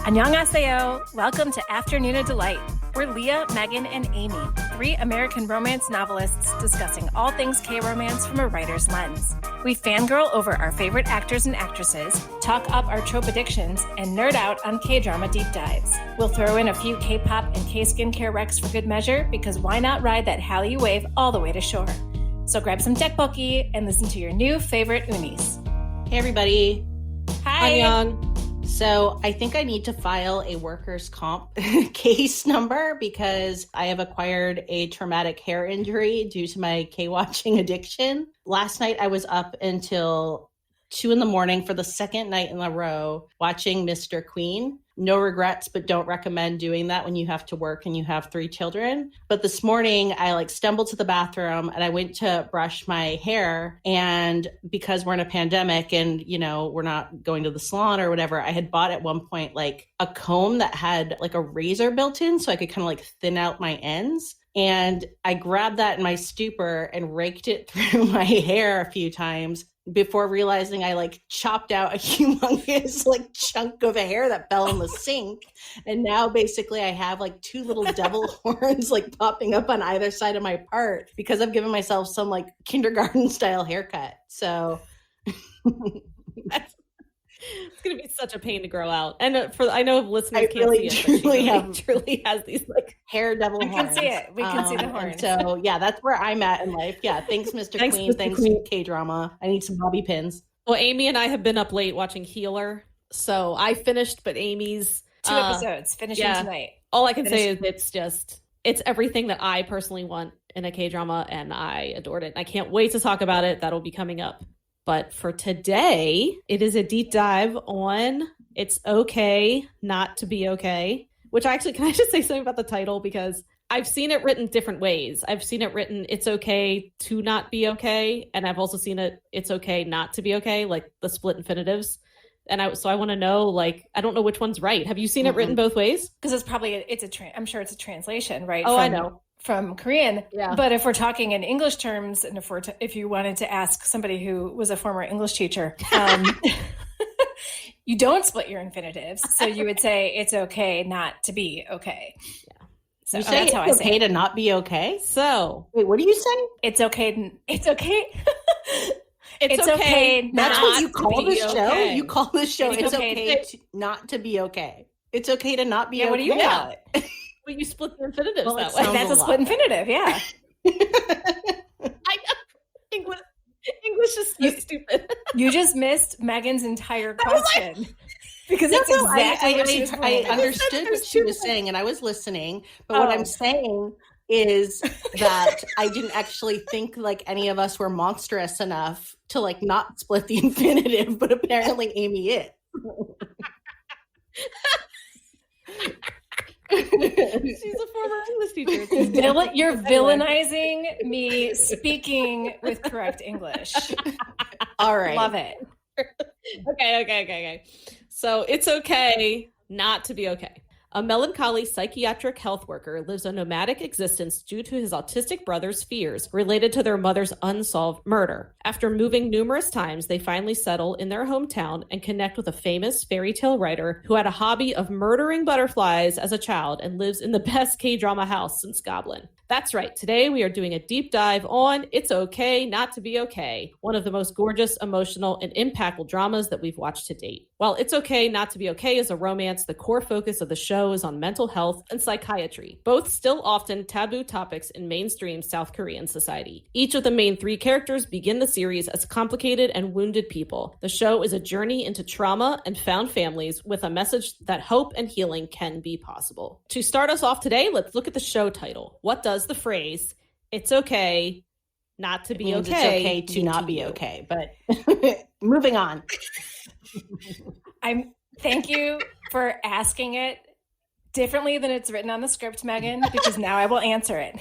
Annyeonghaseyo! Welcome to Afternoona Delight. We're Leah, Megan, and Amy, 3 American romance novelists discussing all things K-romance from a writer's lens. We fangirl over our favorite actors and actresses, talk up our trope addictions, and nerd out on K-drama deep dives. We'll throw in a few K-pop and K-skincare recs for good measure, because why not ride that Hallyu wave all the way to shore? So grab some tteokbokki and listen to your new favorite unis. Hey everybody. Hi. Hyun. So I think I need to file a workers' comp case number because I have acquired a traumatic hair injury due to my K-watching addiction. Last night I was up until 2 a.m. for the second night in a row watching Mr. Queen. No regrets, but don't recommend doing that when you have to work and you have 3 children. But this morning I stumbled to the bathroom and I went to brush my hair. And because we're in a pandemic and, we're not going to the salon or whatever, I had bought at one point a comb that had a razor built in so I could kind of thin out my ends. And I grabbed that in my stupor and raked it through my hair a few times before realizing I chopped out a humongous chunk of hair that fell in the sink. And now basically I have 2 little devil horns popping up on either side of my part because I've given myself some kindergarten style haircut. So it's going to be such a pain to grow out. And I know listeners can't really, see it, but she truly has these hair devil horns. We can see it. We can see the horns. So yeah, that's where I'm at in life. Yeah. Thanks, Mr. Queen. Thanks, K-drama. I need some bobby pins. Well, Amy and I have been up late watching Healer. So I finished, but Amy's 2 episodes finishing tonight. All I can say is it's everything that I personally want in a K-drama, and I adored it. I can't wait to talk about it. That'll be coming up. But for today, it is a deep dive on It's Okay Not to Be Okay, which actually, can I just say something about the title? Because I've seen it written different ways. I've seen it written, It's Okay to Not Be Okay. And I've also seen it, It's Okay Not to Be Okay, the split infinitives. And I want to know, I don't know which one's right. Have you seen it written both ways? Because it's probably, I'm sure it's a translation, right? Oh, I know. From Korean. Yeah. But if we're talking in English terms, and if you wanted to ask somebody who was a former English teacher, you don't split your infinitives. So you would say it's okay not to be okay. Yeah. So that's how I say it. It's okay to not be okay? So wait, what do you say? It's okay. It's okay. It's okay. That's what you call the show? Okay. You call the show It's okay not to be okay. It's okay to not be okay. What do you call it? Well, you split the infinitives that way. That's a split infinitive, yeah. I know. English is so stupid. You just missed Megan's entire question. Because that's exactly what she was I understood what she was saying, and I was listening. But what I'm saying is that I didn't actually think any of us were monstrous enough to not split the infinitive, but apparently Amy is. She's a former English teacher. You're villainizing me speaking with correct English. All right. Love it. Okay. So it's okay not to be okay. A melancholy psychiatric health worker lives a nomadic existence due to his autistic brother's fears related to their mother's unsolved murder. After moving numerous times, they finally settle in their hometown and connect with a famous fairy tale writer who had a hobby of murdering butterflies as a child and lives in the best K-drama house since Goblin. That's right. Today we are doing a deep dive on It's Okay Not to Be Okay, one of the most gorgeous, emotional, and impactful dramas that we've watched to date. While It's Okay Not to Be Okay is a romance, the core focus of the show is on mental health and psychiatry, both still often taboo topics in mainstream South Korean society. Each of the main 3 characters begin the series as complicated and wounded people. The show is a journey into trauma and found families with a message that hope and healing can be possible. To start us off today, let's look at the show title. What does the phrase, it's okay not to be okay, it's okay to not be okay, but moving on. Thank you for asking it differently than it's written on the script, Megan, because now I will answer it.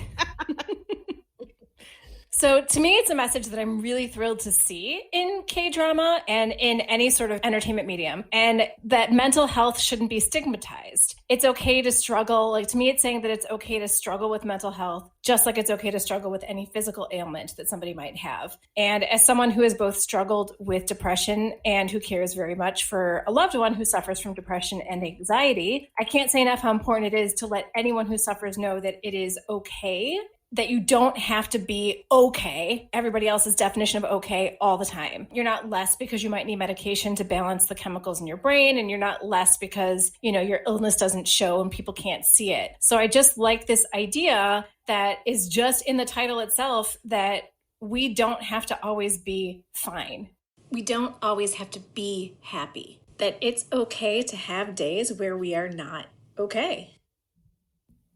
So to me, it's a message that I'm really thrilled to see in K-drama and in any sort of entertainment medium, and that mental health shouldn't be stigmatized. It's okay to struggle. Like, to me, it's saying that it's okay to struggle with mental health, just like it's okay to struggle with any physical ailment that somebody might have. And as someone who has both struggled with depression and who cares very much for a loved one who suffers from depression and anxiety, I can't say enough how important it is to let anyone who suffers know that it is okay, that you don't have to be okay, everybody else's definition of okay, all the time. You're not less because you might need medication to balance the chemicals in your brain, and you're not less because, your illness doesn't show and people can't see it. So I just like this idea that is just in the title itself, that we don't have to always be fine. We don't always have to be happy. That it's okay to have days where we are not okay.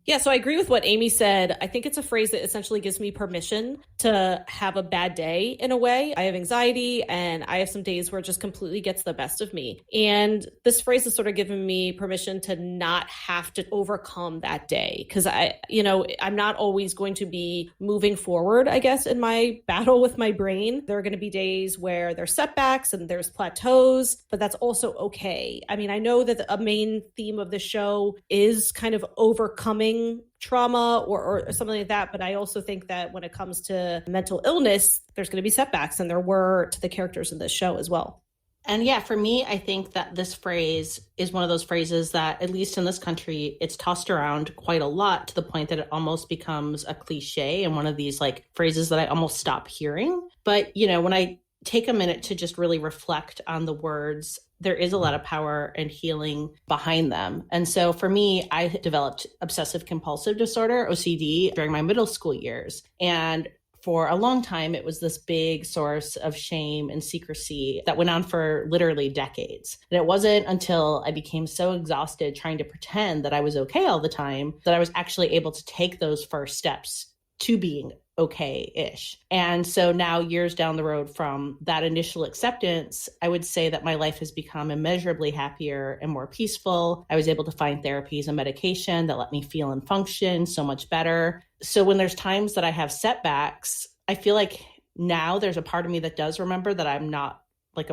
Yeah, so I agree with what Amy said. I think it's a phrase that essentially gives me permission to have a bad day in a way. I have anxiety and I have some days where it just completely gets the best of me. And this phrase has sort of given me permission to not have to overcome that day. Because I'm not always going to be moving forward, I guess, in my battle with my brain. There are going to be days where there's setbacks and there's plateaus, but that's also okay. I mean, I know that a main theme of the show is kind of overcoming trauma or something like that. But I also think that when it comes to mental illness, there's going to be setbacks, and there were to the characters in this show as well. And yeah, for me, I think that this phrase is one of those phrases that, at least in this country, it's tossed around quite a lot to the point that it almost becomes a cliche and one of these like phrases that I almost stop hearing. But, when I take a minute to just really reflect on the words, there is a lot of power and healing behind them. And so for me, I developed obsessive compulsive disorder, OCD, during my middle school years. And for a long time, it was this big source of shame and secrecy that went on for literally decades. And it wasn't until I became so exhausted trying to pretend that I was okay all the time that I was actually able to take those first steps to being okay-ish. And so now, years down the road from that initial acceptance, I would say that my life has become immeasurably happier and more peaceful. I was able to find therapies and medication that let me feel and function so much better. So when there's times that I have setbacks, I feel like now there's a part of me that does remember that I'm not like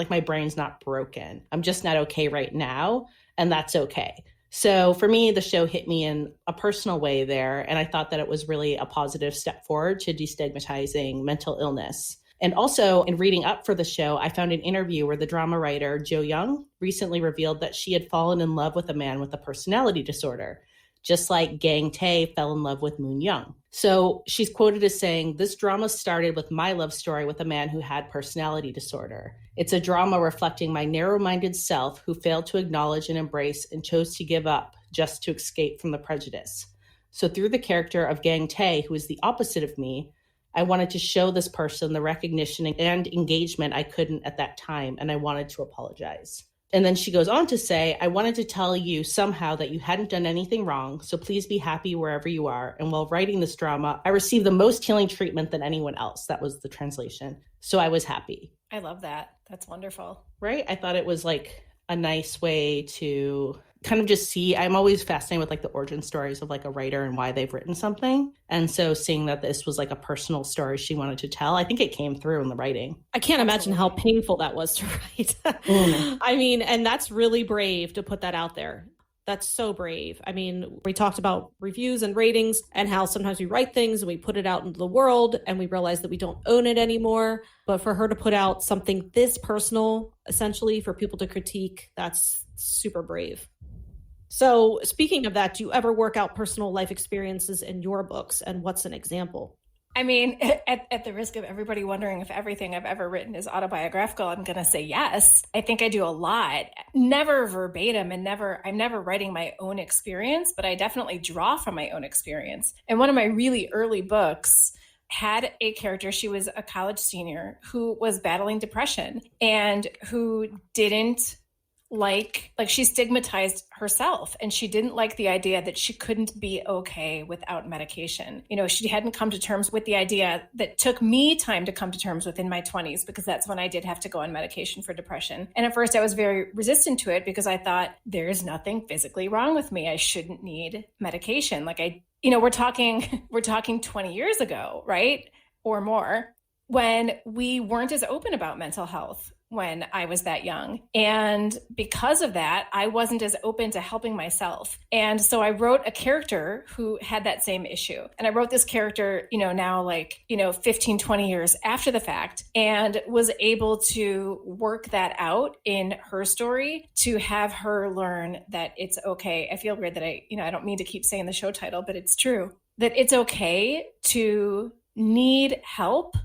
my brain's not broken. I'm just not okay right now. And that's okay. So for me, the show hit me in a personal way there. And I thought that it was really a positive step forward to destigmatizing mental illness. And also, in reading up for the show, I found an interview where the drama writer Jo Young recently revealed that she had fallen in love with a man with a personality disorder, just like Gang Tae fell in love with Moon Young. So she's quoted as saying, "This drama started with my love story with a man who had personality disorder. It's a drama reflecting my narrow-minded self who failed to acknowledge and embrace and chose to give up just to escape from the prejudice. So through the character of Gang Tae, who is the opposite of me, I wanted to show this person the recognition and engagement I couldn't at that time, and I wanted to apologize." And then she goes on to say, "I wanted to tell you somehow that you hadn't done anything wrong, so please be happy wherever you are. And while writing this drama, I received the most healing treatment than anyone else." That was the translation. So I was happy. I love that. That's wonderful. Right? I thought it was like a nice way to kind of just see, I'm always fascinated with like the origin stories of like a writer and why they've written something. And so seeing that this was like a personal story she wanted to tell, I think it came through in the writing. I can't imagine how painful that was to write. I mean, and that's really brave to put that out there. That's so brave. I mean, we talked about reviews and ratings and how sometimes we write things and we put it out into the world and we realize that we don't own it anymore. But for her to put out something this personal, essentially for people to critique, that's super brave. So speaking of that, do you ever work out personal life experiences in your books? And what's an example? I mean, at the risk of everybody wondering if everything I've ever written is autobiographical, I'm going to say yes. I think I do a lot. Never verbatim and I'm never writing my own experience, but I definitely draw from my own experience. And one of my really early books had a character, she was a college senior who was battling depression and who didn't like she stigmatized herself, and she didn't like the idea that she couldn't be okay without medication. You know, she hadn't come to terms with the idea that took me time to come to terms with in my 20s, because that's when I did have to go on medication for depression. And at first I was very resistant to it because I thought there's nothing physically wrong with me. I shouldn't need medication. We're talking 20 years ago, right? or more when we weren't as open about mental health when I was that young. And because of that, I wasn't as open to helping myself. And so I wrote a character who had that same issue. And I wrote this character, now 15, 20 years after the fact, and was able to work that out in her story to have her learn that it's okay. I feel weird that I don't mean to keep saying the show title, but it's true, that it's okay to need help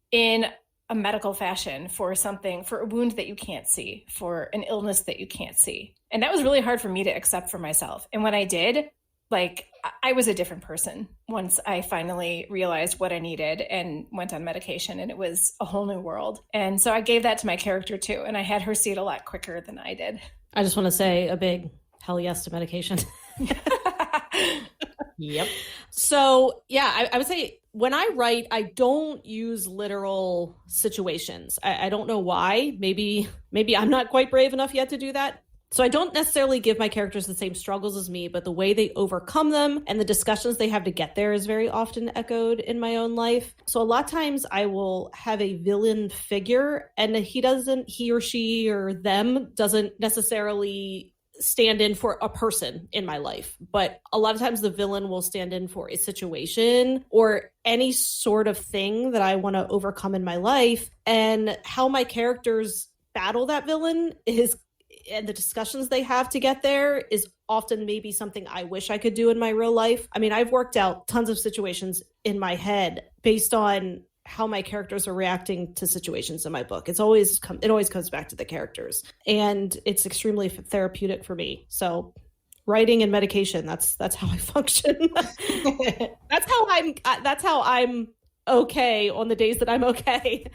in a medical fashion for a wound that you can't see, for an illness that you can't see. And that was really hard for me to accept for myself. And when I did, I was a different person once I finally realized what I needed and went on medication, and it was a whole new world. And so I gave that to my character too. And I had her see it a lot quicker than I did. I just want to say a big hell yes to medication. Yep. So yeah, I would say when I write, I don't use literal situations. I don't know why. Maybe I'm not quite brave enough yet to do that. So I don't necessarily give my characters the same struggles as me, but the way they overcome them and the discussions they have to get there is very often echoed in my own life. So a lot of times I will have a villain figure, and he or she or them doesn't necessarily stand in for a person in my life, but a lot of times the villain will stand in for a situation or any sort of thing that I want to overcome in my life. And how my characters battle that villain and the discussions they have to get there is often maybe something I wish I could do in my real life. I mean, I've worked out tons of situations in my head based on how my characters are reacting to situations in my book. It always comes back to the characters, and it's extremely therapeutic for me. So writing and medication, that's how I function. That's how I'm okay on the days that I'm okay.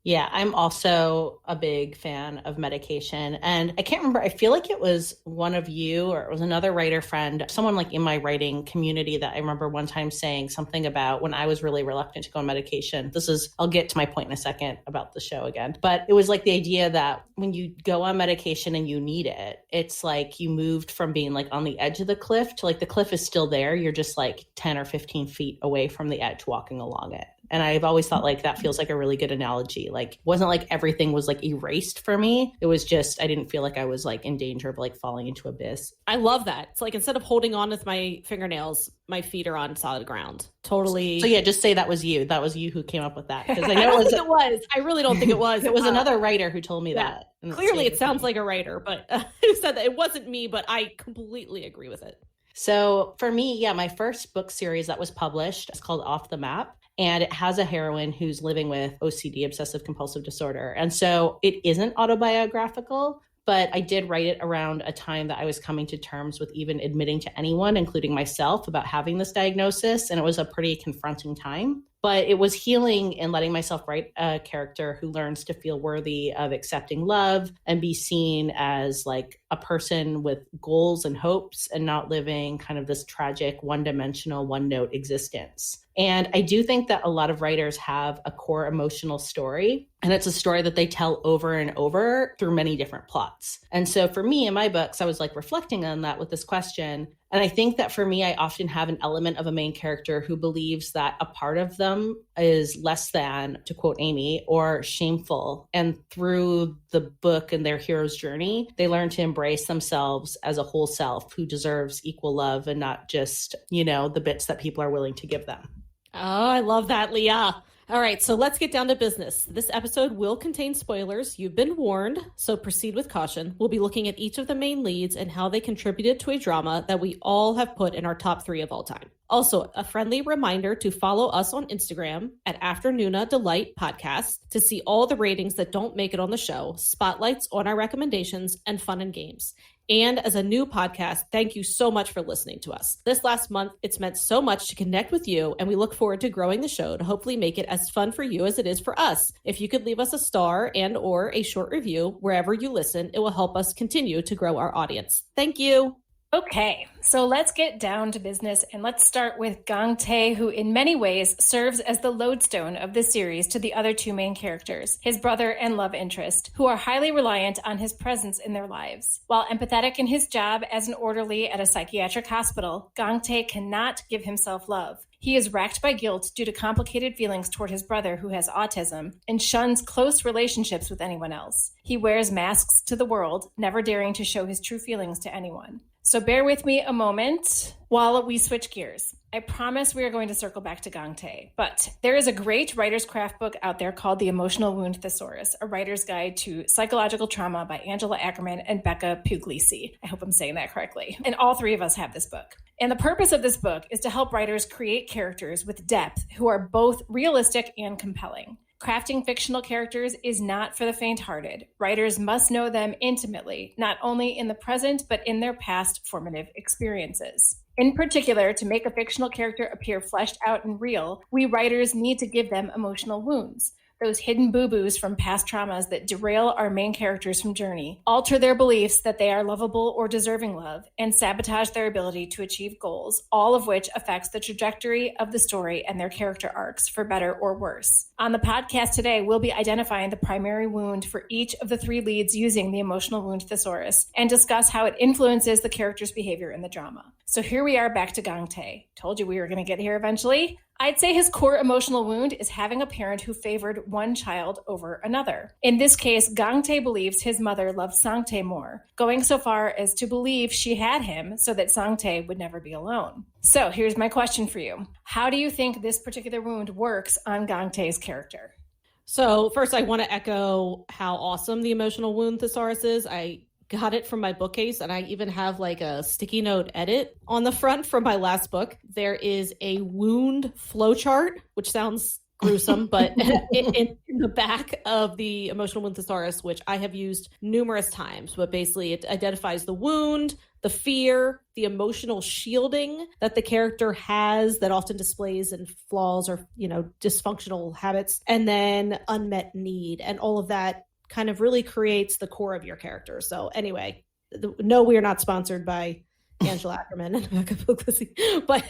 Yeah, I'm also a big fan of medication. And I can't remember, I feel like it was one of you or it was another writer friend, someone in my writing community that I remember one time saying something about when I was really reluctant to go on medication. I'll get to my point in a second about the show again. But it was the idea that when you go on medication and you need it, it's you moved from being on the edge of the cliff to the cliff is still there. You're just 10 or 15 feet away from the edge walking along it. And I've always thought that feels like a really good analogy. Wasn't everything was erased for me. It was just, I didn't feel like I was in danger of falling into abyss. I love that. It's instead of holding on with my fingernails, my feet are on solid ground. Totally. So yeah, just say that was you. That was you who came up with that. Because I know it was. I really don't think it was. It was another writer who told me that. Clearly it sounds like a writer, but who said that? It wasn't me, but I completely agree with it. So for me, yeah, my first book series that was published is called Off the Map. And it has a heroine who's living with OCD, obsessive compulsive disorder. And so it isn't autobiographical, but I did write it around a time that I was coming to terms with even admitting to anyone, including myself, about having this diagnosis. And it was a pretty confronting time. But it was healing in letting myself write a character who learns to feel worthy of accepting love and be seen as a person with goals and hopes and not living kind of this tragic, one-dimensional, one-note existence. And I do think that a lot of writers have a core emotional story, and it's a story that they tell over and over through many different plots. And so for me, in my books, I was reflecting on that with this question. And I think that for me, I often have an element of a main character who believes that a part of them is less than, to quote Amy, or shameful. And through the book and their hero's journey, they learn to embrace themselves as a whole self who deserves equal love and not just, the bits that people are willing to give them. Oh, I love that, Leah. All right, so let's get down to business. This episode will contain spoilers. You've been warned, so proceed with caution. We'll be looking at each of the main leads and how they contributed to a drama that we all have put in our top 3 of all time. Also, a friendly reminder to follow us on Instagram at Afternoona Delight Podcast to see all the ratings that don't make it on the show, spotlights on our recommendations, and fun and games. And as a new podcast, thank you so much for listening to us. This last month, it's meant so much to connect with you, and we look forward to growing the show to hopefully make it as fun for you as it is for us. If you could leave us a star and/or a short review wherever you listen, it will help us continue to grow our audience. Thank you. Okay, so let's get down to business and let's start with Gang Tae, who in many ways serves as the lodestone of the series to the other two main characters, his brother and love interest, who are highly reliant on his presence in their lives. While empathetic in his job as an orderly at a psychiatric hospital, Gang Tae cannot give himself love. He is racked by guilt due to complicated feelings toward his brother who has autism and shuns close relationships with anyone else. He wears masks to the world, never daring to show his true feelings to anyone. So bear with me a moment while we switch gears. I promise we are going to circle back to Gang Tae, but there is a great writer's craft book out there called The Emotional Wound Thesaurus, a writer's guide to psychological trauma by Angela Ackerman and Becca Puglisi. I hope I'm saying that correctly. And all three of us have this book. And the purpose of this book is to help writers create characters with depth who are both realistic and compelling. Crafting fictional characters is not for the faint-hearted. Writers must know them intimately, not only in the present, but in their past formative experiences. In particular, to make a fictional character appear fleshed out and real, we writers need to give them emotional wounds. Those hidden boo-boos from past traumas that derail our main characters from journey, alter their beliefs that they are lovable or deserving love, and sabotage their ability to achieve goals, all of which affects the trajectory of the story and their character arcs, for better or worse. On the podcast today, we'll be identifying the primary wound for each of the three leads using the Emotional Wound Thesaurus, and discuss how it influences the character's behavior in the drama. So here we are back to Gang Tae. Told you we were going to get here eventually. I'd say his core emotional wound is having a parent who favored one child over another. In this case, Gang Tae believes his mother loved Sante more, going so far as to believe she had him so that Sante would never be alone. So here's my question for you. How do you think this particular wound works on Gang Tae's character? So first, I want to echo how awesome the Emotional Wound Thesaurus is. I got it from my bookcase, and I even have like a sticky note edit on the front from my last book. There is a wound flowchart, which sounds gruesome, but in the back of the Emotional Wound Thesaurus, which I have used numerous times, but basically it identifies the wound, the fear, the emotional shielding that the character has that often displays in flaws or, dysfunctional habits, and then unmet need, and all of that kind of really creates the core of your character. So anyway, no, we are not sponsored by Angela Ackerman and Becca Puglisi, but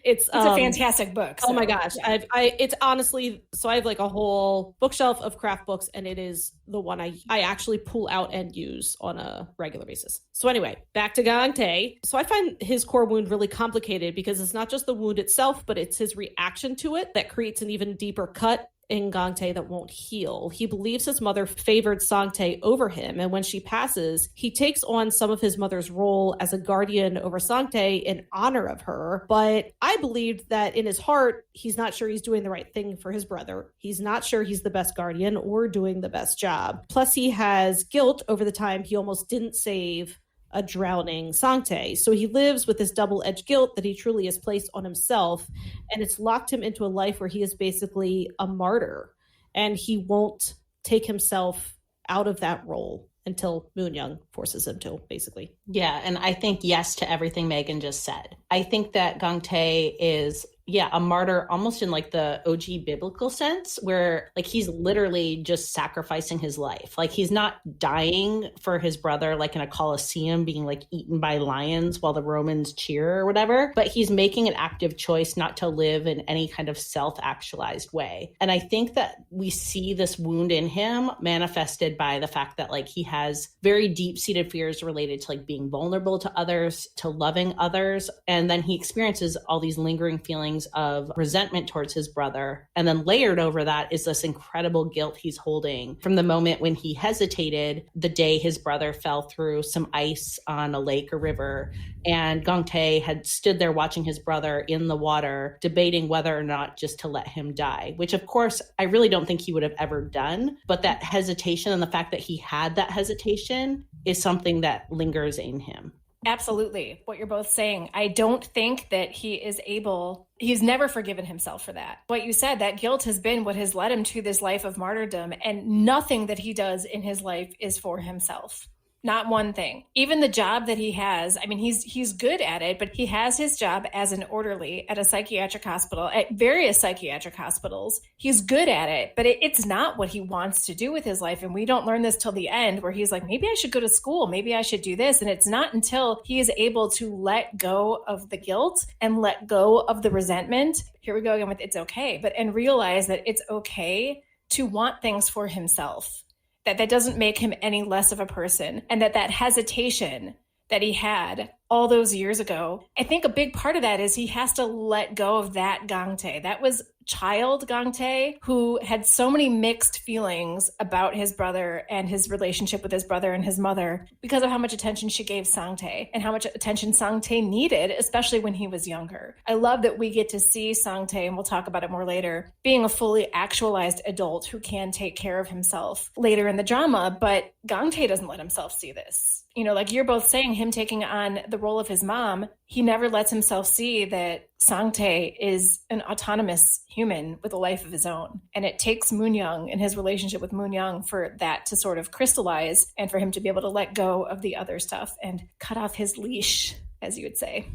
it's a fantastic book. So. Oh my gosh. Yeah. It's honestly, so I have like a whole bookshelf of craft books, and it is the one I actually pull out and use on a regular basis. So anyway, back to Gang Tae. So I find his core wound really complicated because it's not just the wound itself, but it's his reaction to it that creates an even deeper cut in Gang Tae that won't heal. He believes his mother favored Sante over him, and when she passes, he takes on some of his mother's role as a guardian over Sante in honor of her. But I believed that in his heart, he's not sure he's doing the right thing for his brother. He's not sure he's the best guardian or doing the best job. Plus, he has guilt over the time he almost didn't save a drowning Sante. So he lives with this double-edged guilt that he truly has placed on himself, and it's locked him into a life where he is basically a martyr, and he won't take himself out of that role until Moonyoung forces him to, basically. Yeah, and I think yes to everything Megan just said. I think that Gang Tae is a martyr almost in like the OG biblical sense, where like he's literally just sacrificing his life. Like he's not dying for his brother like in a Colosseum being like eaten by lions while the Romans cheer or whatever, but he's making an active choice not to live in any kind of self-actualized way. And I think that we see this wound in him manifested by the fact that like he has very deep-seated fears related to like being vulnerable to others, to loving others, and then he experiences all these lingering feelings of resentment towards his brother. And then layered over that is this incredible guilt he's holding from the moment when he hesitated the day his brother fell through some ice on a lake or river. And Gang Tae had stood there watching his brother in the water, debating whether or not just to let him die, which of course, I really don't think he would have ever done. But that hesitation and the fact that he had that hesitation is something that lingers in him. Absolutely. What you're both saying. I don't think that he's never forgiven himself for that. What you said, that guilt has been what has led him to this life of martyrdom, and nothing that he does in his life is for himself. Not one thing. Even the job that he has, I mean, he's good at it, but he has his job as an orderly at a psychiatric hospital, at various psychiatric hospitals. He's good at it, but it's not what he wants to do with his life. And we don't learn this till the end, where he's like, maybe I should go to school. Maybe I should do this. And it's not until he is able to let go of the guilt and let go of the resentment. Here we go again with it's okay, and realize that it's okay to want things for himself. That doesn't make him any less of a person, and that hesitation that he had all those years ago, I think a big part of that is he has to let go of that Gangtae. That was child Gangtae, who had so many mixed feelings about his brother and his relationship with his brother and his mother because of how much attention she gave Sante and how much attention Sante needed, especially when he was younger. I love that we get to see Sante, and we'll talk about it more later, being a fully actualized adult who can take care of himself later in the drama, but Gangtae doesn't let himself see this. You know, like you're both saying, him taking on the role of his mom, he never lets himself see that Sante is an autonomous human with a life of his own. And it takes Moonyoung and his relationship with Moonyoung for that to sort of crystallize and for him to be able to let go of the other stuff and cut off his leash, as you would say.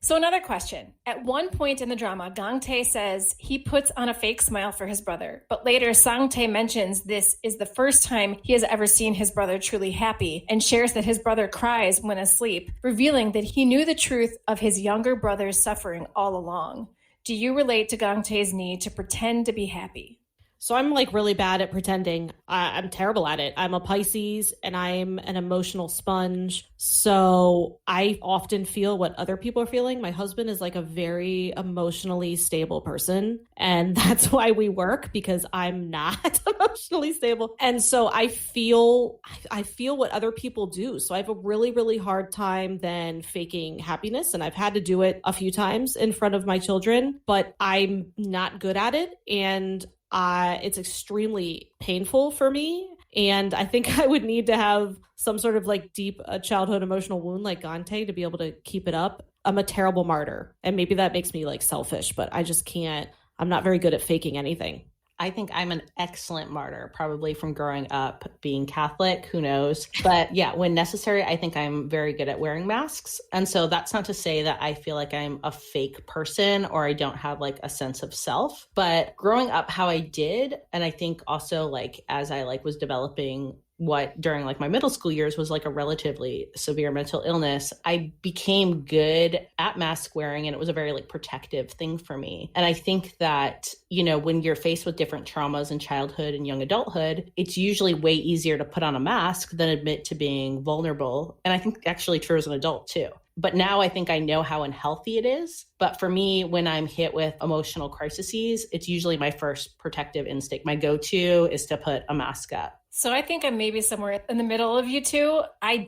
So another question. At one point in the drama, Gangtae says he puts on a fake smile for his brother, but later Sangtae mentions this is the first time he has ever seen his brother truly happy and shares that his brother cries when asleep, revealing that he knew the truth of his younger brother's suffering all along. Do you relate to Gangtae's need to pretend to be happy? So I'm like really bad at pretending. I'm terrible at it. I'm a Pisces and I'm an emotional sponge. So I often feel what other people are feeling. My husband is like a very emotionally stable person. And that's why we work, because I'm not emotionally stable. And so I feel what other people do. So I have a really, really hard time then faking happiness. And I've had to do it a few times in front of my children, but I'm not good at it. And it's extremely painful for me. And I think I would need to have some sort of like deep childhood emotional wound like Gangtae to be able to keep it up. I'm a terrible martyr. And maybe that makes me like selfish, but I just can't. I'm not very good at faking anything. I think I'm an excellent martyr, probably from growing up being Catholic, who knows? But yeah, when necessary, I think I'm very good at wearing masks. And so that's not to say that I feel like I'm a fake person or I don't have like a sense of self. But growing up how I did, and I think also like as I like was developing what during like my middle school years was like a relatively severe mental illness, I became good at mask wearing, and it was a very like protective thing for me. And I think that, you know, when you're faced with different traumas in childhood and young adulthood, it's usually way easier to put on a mask than admit to being vulnerable. And I think actually true as an adult too. But now I think I know how unhealthy it is. But for me, when I'm hit with emotional crises, it's usually my first protective instinct. My go-to is to put a mask up. So I think I'm maybe somewhere in the middle of you two. I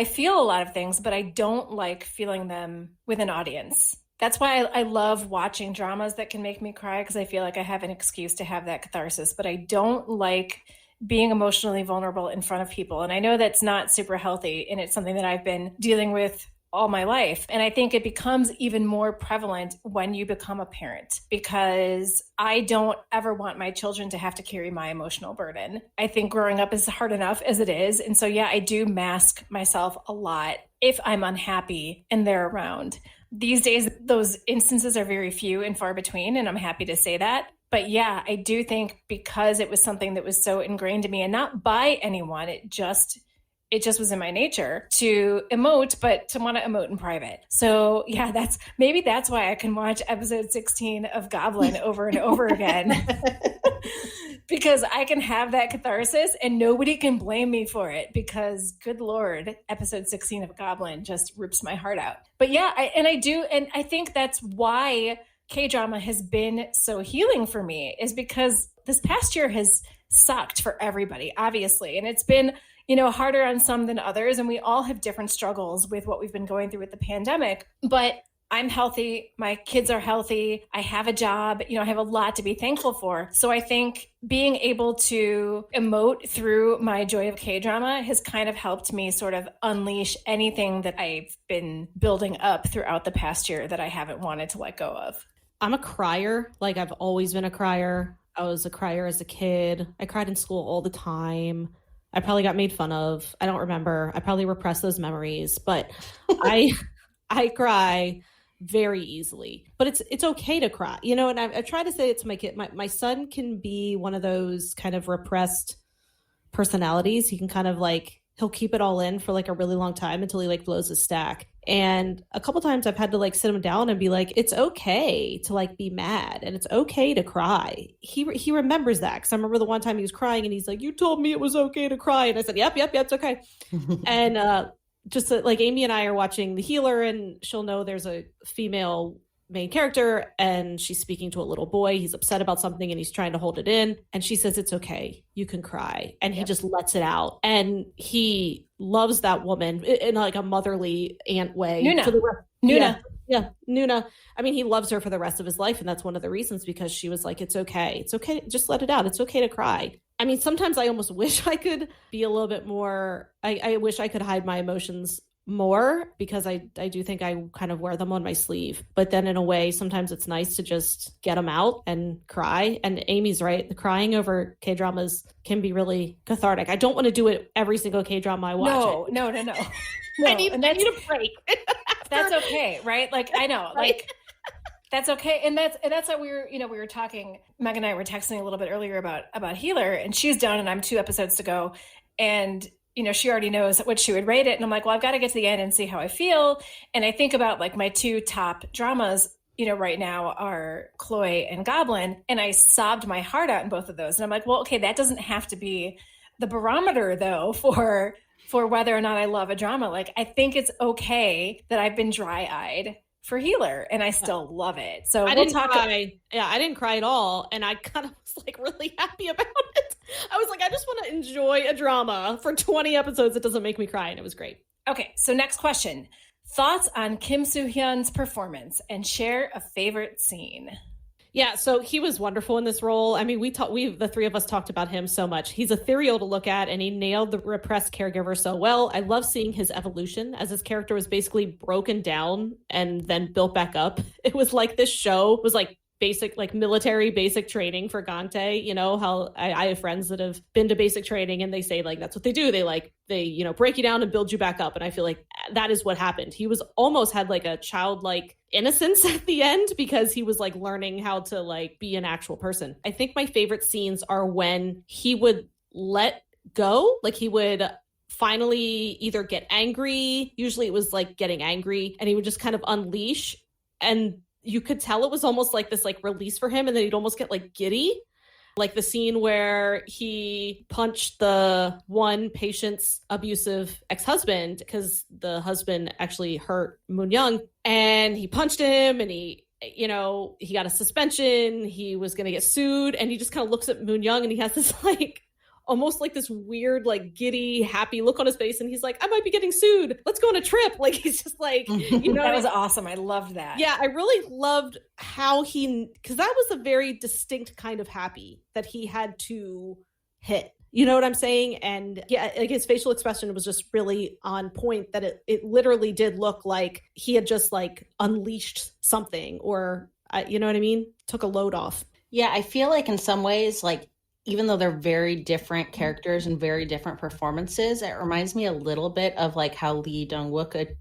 feel a lot of things, but I don't like feeling them with an audience. That's why I love watching dramas that can make me cry, because I feel like I have an excuse to have that catharsis, but I don't like being emotionally vulnerable in front of people. And I know that's not super healthy, and it's something that I've been dealing with all my life. And I think it becomes even more prevalent when you become a parent, because I don't ever want my children to have to carry my emotional burden. I think growing up is hard enough as it is. And so, yeah, I do mask myself a lot if I'm unhappy and they're around. These days, those instances are very few and far between, and I'm happy to say that. But yeah, I do think because it was something that was so ingrained in me, and not by anyone, it just was in my nature to emote, but to want to emote in private. So yeah, that's why I can watch episode 16 of Goblin over and over again. Because I can have that catharsis and nobody can blame me for it, because good Lord, episode 16 of Goblin just rips my heart out. But yeah, I think that's why K-drama has been so healing for me, is because this past year has sucked for everybody, obviously. And it's been, harder on some than others. And we all have different struggles with what we've been going through with the pandemic. But I'm healthy. My kids are healthy. I have a job. I have a lot to be thankful for. So I think being able to emote through my joy of K-drama has kind of helped me sort of unleash anything that I've been building up throughout the past year that I haven't wanted to let go of. I'm a crier. Like, I've always been a crier. I was a crier as a kid. I cried in school all the time. I probably got made fun of. I don't remember. I probably repressed those memories, but I cry very easily. But it's okay to cry, you know. And I try to say it to my kid. My son can be one of those kind of repressed personalities. He can kind of like, he'll keep it all in for like a really long time until he like blows his stack. And a couple times I've had to like sit him down and be like, it's okay to like be mad and it's okay to cry. He remembers that, because I remember the one time he was crying and he's like, you told me it was okay to cry. And I said, yep, it's okay. And just like Amy and I are watching The Healer, and she'll know there's a female main character and she's speaking to a little boy. He's upset about something and he's trying to hold it in. And she says, it's okay. You can cry. And he just lets it out. And he loves that woman in like a motherly aunt way. Nuna. Yeah, Nuna. I mean, he loves her for the rest of his life. And that's one of the reasons, because she was like, it's okay. It's okay. Just let it out. It's okay to cry. I mean, sometimes I almost wish I could be a little bit more, I wish I could hide my emotions more, because I do think I kind of wear them on my sleeve. But then in a way, sometimes it's nice to just get them out and cry. And Amy's right. The crying over K-dramas can be really cathartic. I don't want to do it every single K-drama I watch. No. I need a break. That's okay, right? Like, I know, like, that's okay. And that's what we were talking, Meg and I were texting a little bit earlier about Healer, and she's done and I'm 2 episodes to go. And she already knows what she would rate it. And I'm like, well, I've got to get to the end and see how I feel. And I think about like my 2 top dramas, right now are Chloe and Goblin. And I sobbed my heart out in both of those. And I'm like, well, okay, that doesn't have to be the barometer though for whether or not I love a drama. Like, I think it's okay that I've been dry-eyed for Healer and I still love it. So I didn't cry at all. And I kind of was like really happy about it. I was like, I just want to enjoy a drama for 20 episodes that doesn't make me cry. And it was great. Okay. So next question. Thoughts on Kim Soo-hyun's performance, and share a favorite scene. Yeah, so he was wonderful in this role. I mean, the 3 of us talked about him so much. He's ethereal to look at, and he nailed the repressed caregiver so well. I love seeing his evolution, as his character was basically broken down and then built back up. It was like this show was like basic, like military basic training for Gante. How I have friends that have been to basic training and they say like that's what they do. They break you down and build you back up. And I feel like that is what happened. He was almost had like a childlike innocence at the end, because he was like learning how to like be an actual person. I think my favorite scenes are when he would let go, like he would finally either get angry. Usually it was like getting angry, and he would just kind of unleash, and you could tell it was almost like this like release for him, and then he'd almost get like giddy. Like the scene where he punched the one patient's abusive ex-husband, because the husband actually hurt Moon Young, and he punched him, and he got a suspension. He was going to get sued, and he just kind of looks at Moon Young, and he has this like almost like this weird, like giddy, happy look on his face. And he's like, I might be getting sued. Let's go on a trip. Like, he's just like, That was awesome. I loved that. Yeah, I really loved how because that was a very distinct kind of happy that he had to hit. You know what I'm saying? And yeah, like his facial expression was just really on point, that it literally did look like he had just like unleashed something, or, you know what I mean? Took a load off. Yeah, I feel like in some ways, like, even though they're very different characters and very different performances, it reminds me a little bit of like how Lee Dong-wook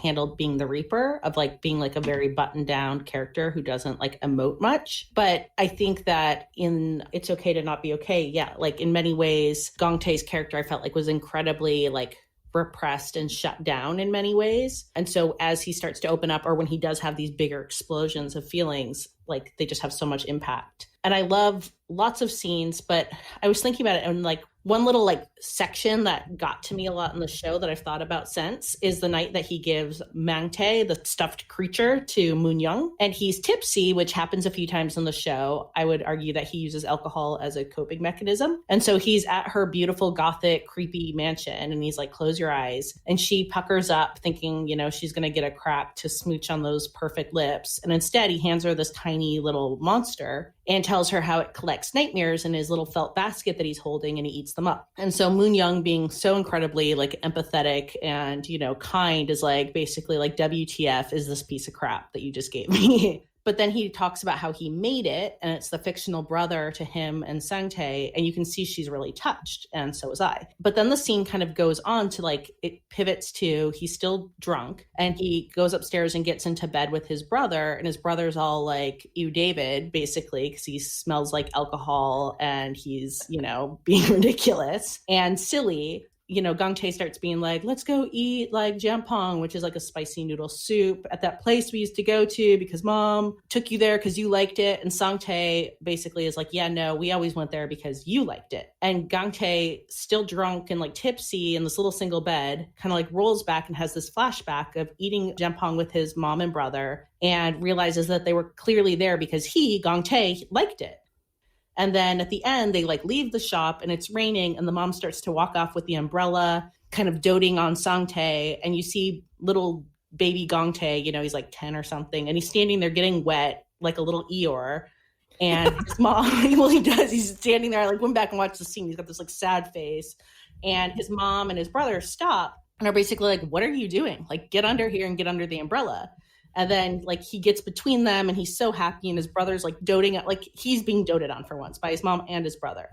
handled being the Reaper, of like being like a very buttoned down character who doesn't like emote much. But I think that in It's Okay to Not Be Okay, yeah, like in many ways, Gong Tae's character I felt like was incredibly like repressed and shut down in many ways. And so as he starts to open up, or when he does have these bigger explosions of feelings, like they just have so much impact. And I love lots of scenes, but I was thinking about it, and like one little like section that got to me a lot in the show that I've thought about since is the night that he gives Mangtae, the stuffed creature, to Moon Young. And he's tipsy, which happens a few times in the show. I would argue that he uses alcohol as a coping mechanism. And so he's at her beautiful, gothic, creepy mansion, and he's like, close your eyes. And she puckers up thinking, she's going to get a crack to smooch on those perfect lips. And instead he hands her this tiny little monster and tells her how it collects nightmares in his little felt basket that he's holding, and he eats them up. And so Moon Young, being so incredibly like empathetic and, kind, is like basically like, WTF is this piece of crap that you just gave me? But then he talks about how he made it, and it's the fictional brother to him and Sante, and you can see she's really touched, and so was I. But then the scene kind of goes on to like, it pivots to he's still drunk, and he goes upstairs and gets into bed with his brother, and his brother's all like, "You, David," basically, because he smells like alcohol and he's, you know, being ridiculous and silly. You know, Gangtae starts being like, "Let's go eat like jampong," which is like a spicy noodle soup at that place we used to go to because mom took you there because you liked it. And Sangtae basically is like, "Yeah, no, we always went there because you liked it." And Gangtae, still drunk and like tipsy in this little single bed, kind of like rolls back and has this flashback of eating jampong with his mom and brother and realizes that they were clearly there because he, Gangtae, liked it. And then at the end, they like leave the shop and it's raining and the mom starts to walk off with the umbrella, kind of doting on Sangtae. And you see little baby Gangtae, you know, he's like 10 or something. And he's standing there getting wet like a little Eeyore. And his mom, well, he does. He's standing there. I like went back and watched the scene. He's got this like sad face. And his mom and his brother stop and are basically like, "What are you doing? Like, get under here and get under the umbrella." And then like he gets between them and he's so happy and his brother's like doting at, like he's being doted on for once by his mom and his brother.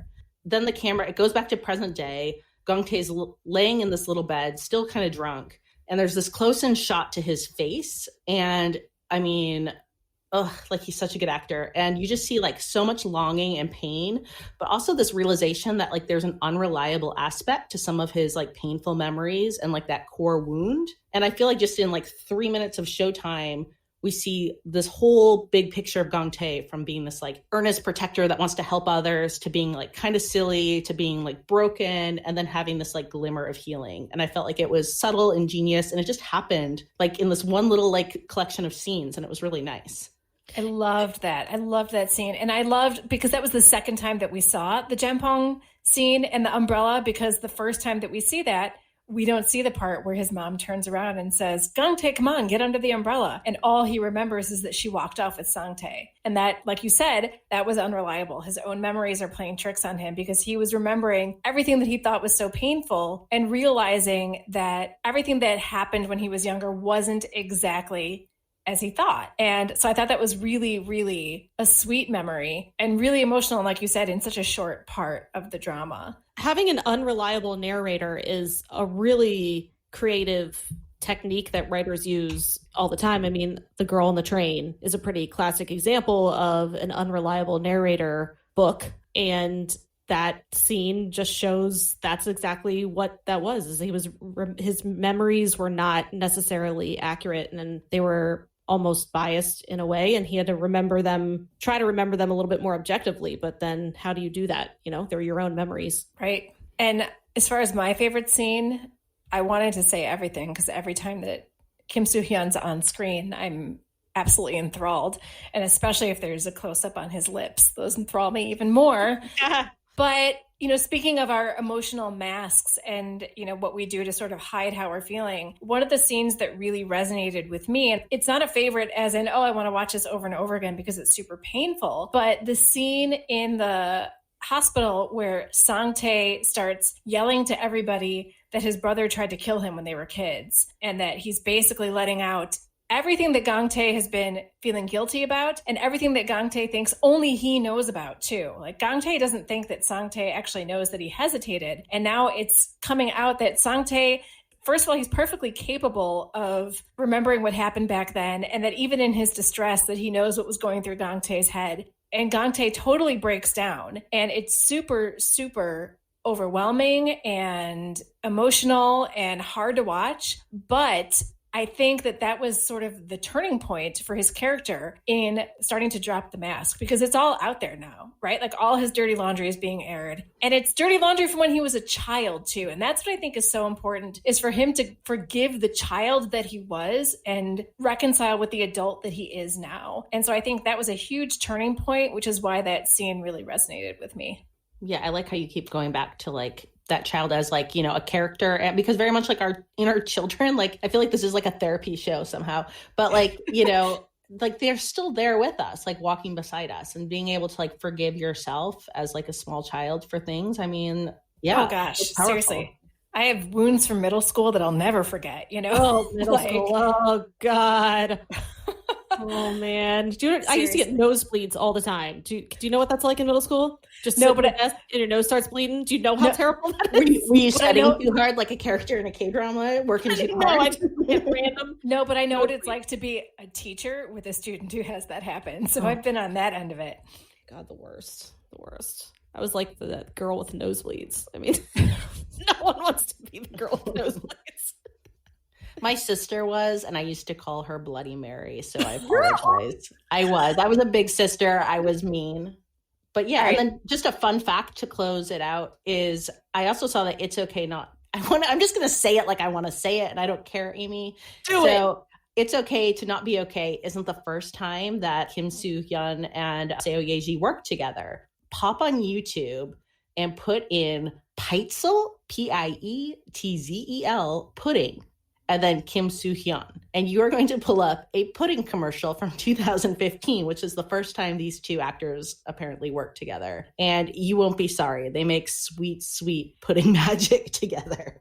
Then the camera, it goes back to present day. Gangtae's laying in this little bed, still kind of drunk. And there's this close-in shot to his face. And I mean, like he's such a good actor. And you just see like so much longing and pain, but also this realization that like there's an unreliable aspect to some of his like painful memories and like that core wound. And I feel like just in like 3 minutes of showtime, we see this whole big picture of Gangtae from being this like earnest protector that wants to help others to being like kind of silly to being like broken and then having this like glimmer of healing. And I felt like it was subtle and genius and it just happened like in this one little like collection of scenes and it was really nice. I loved that. I loved that scene. And I loved, because that was the second time that we saw the jampong scene and the umbrella, because the first time that we see that, we don't see the part where his mom turns around and says, "Gangtae, come on, get under the umbrella." And all he remembers is that she walked off with Sangtae. And that, like you said, that was unreliable. His own memories are playing tricks on him because he was remembering everything that he thought was so painful and realizing that everything that happened when he was younger wasn't exactly as he thought. And so I thought that was really, really a sweet memory and really emotional. And like you said, in such a short part of the drama. Having an unreliable narrator is a really creative technique that writers use all the time. I mean, The Girl on the Train is a pretty classic example of an unreliable narrator book. And that scene just shows that's exactly what that was. Is his memories were not necessarily accurate and they were almost biased in a way, and he had to try to remember them a little bit more objectively. But then how do you do that? You know, they're your own memories. Right. And as far as my favorite scene, I wanted to say everything because every time that Kim Soo-hyun's on screen, I'm absolutely enthralled. And especially if there's a close-up on his lips, those enthrall me even more. But, you know, speaking of our emotional masks and, you know, what we do to sort of hide how we're feeling, one of the scenes that really resonated with me, and it's not a favorite as in, oh, I want to watch this over and over again because it's super painful, but the scene in the hospital where Sangtae starts yelling to everybody that his brother tried to kill him when they were kids and that he's basically letting out everything that Gangtae has been feeling guilty about and everything that Gangtae thinks only he knows about too. Like Gangtae doesn't think that Sangtae actually knows that he hesitated. And now it's coming out that Sangtae, first of all, he's perfectly capable of remembering what happened back then. And that even in his distress that he knows what was going through Gangtae's head. And Gangtae totally breaks down. And it's super, super overwhelming and emotional and hard to watch. But I think that was sort of the turning point for his character in starting to drop the mask because it's all out there now, right? Like all his dirty laundry is being aired and it's dirty laundry from when he was a child too. And that's what I think is so important is for him to forgive the child that he was and reconcile with the adult that he is now. And so I think that was a huge turning point, which is why that scene really resonated with me. Yeah, I like how you keep going back to like that child as like, you know, a character, and because very much like our inner children, like I feel like this is like a therapy show somehow, but like, you know, like they're still there with us, like walking beside us and being able to like forgive yourself as like a small child for things. I mean, yeah. Oh gosh, seriously. I have wounds from middle school that I'll never forget, you know? Oh, middle school. Oh God. Oh man, I used to get nosebleeds all the time. Do you know what that's like in middle school? Just no, sit but at the desk and your nose starts bleeding. Do you know how terrible that is? Were you studying too hard like a character in a K-drama? Working too hard? No, I just get random. No, but I know what it's like to be a teacher with a student who has that happen. So I've been on that end of it. God, the worst. I was like the girl with nosebleeds. I mean, no one wants to be the girl with nosebleeds. My sister was, and I used to call her Bloody Mary, so I apologize. I was a big sister. I was mean. But yeah, right. And then just a fun fact to close it out is I also saw that It's Okay Not. I'm just going to say it like I want to say it, and I don't care, Amy. Do it. It's Okay to Not Be Okay isn't the first time that Kim Soo-hyun and Seo Ye-ji worked together. Pop on YouTube and put in Peitzel, Pietzel, pudding, and then Kim Soo-hyun. And you are going to pull up a pudding commercial from 2015, which is the first time these two actors apparently worked together. And you won't be sorry. They make sweet, sweet pudding magic together.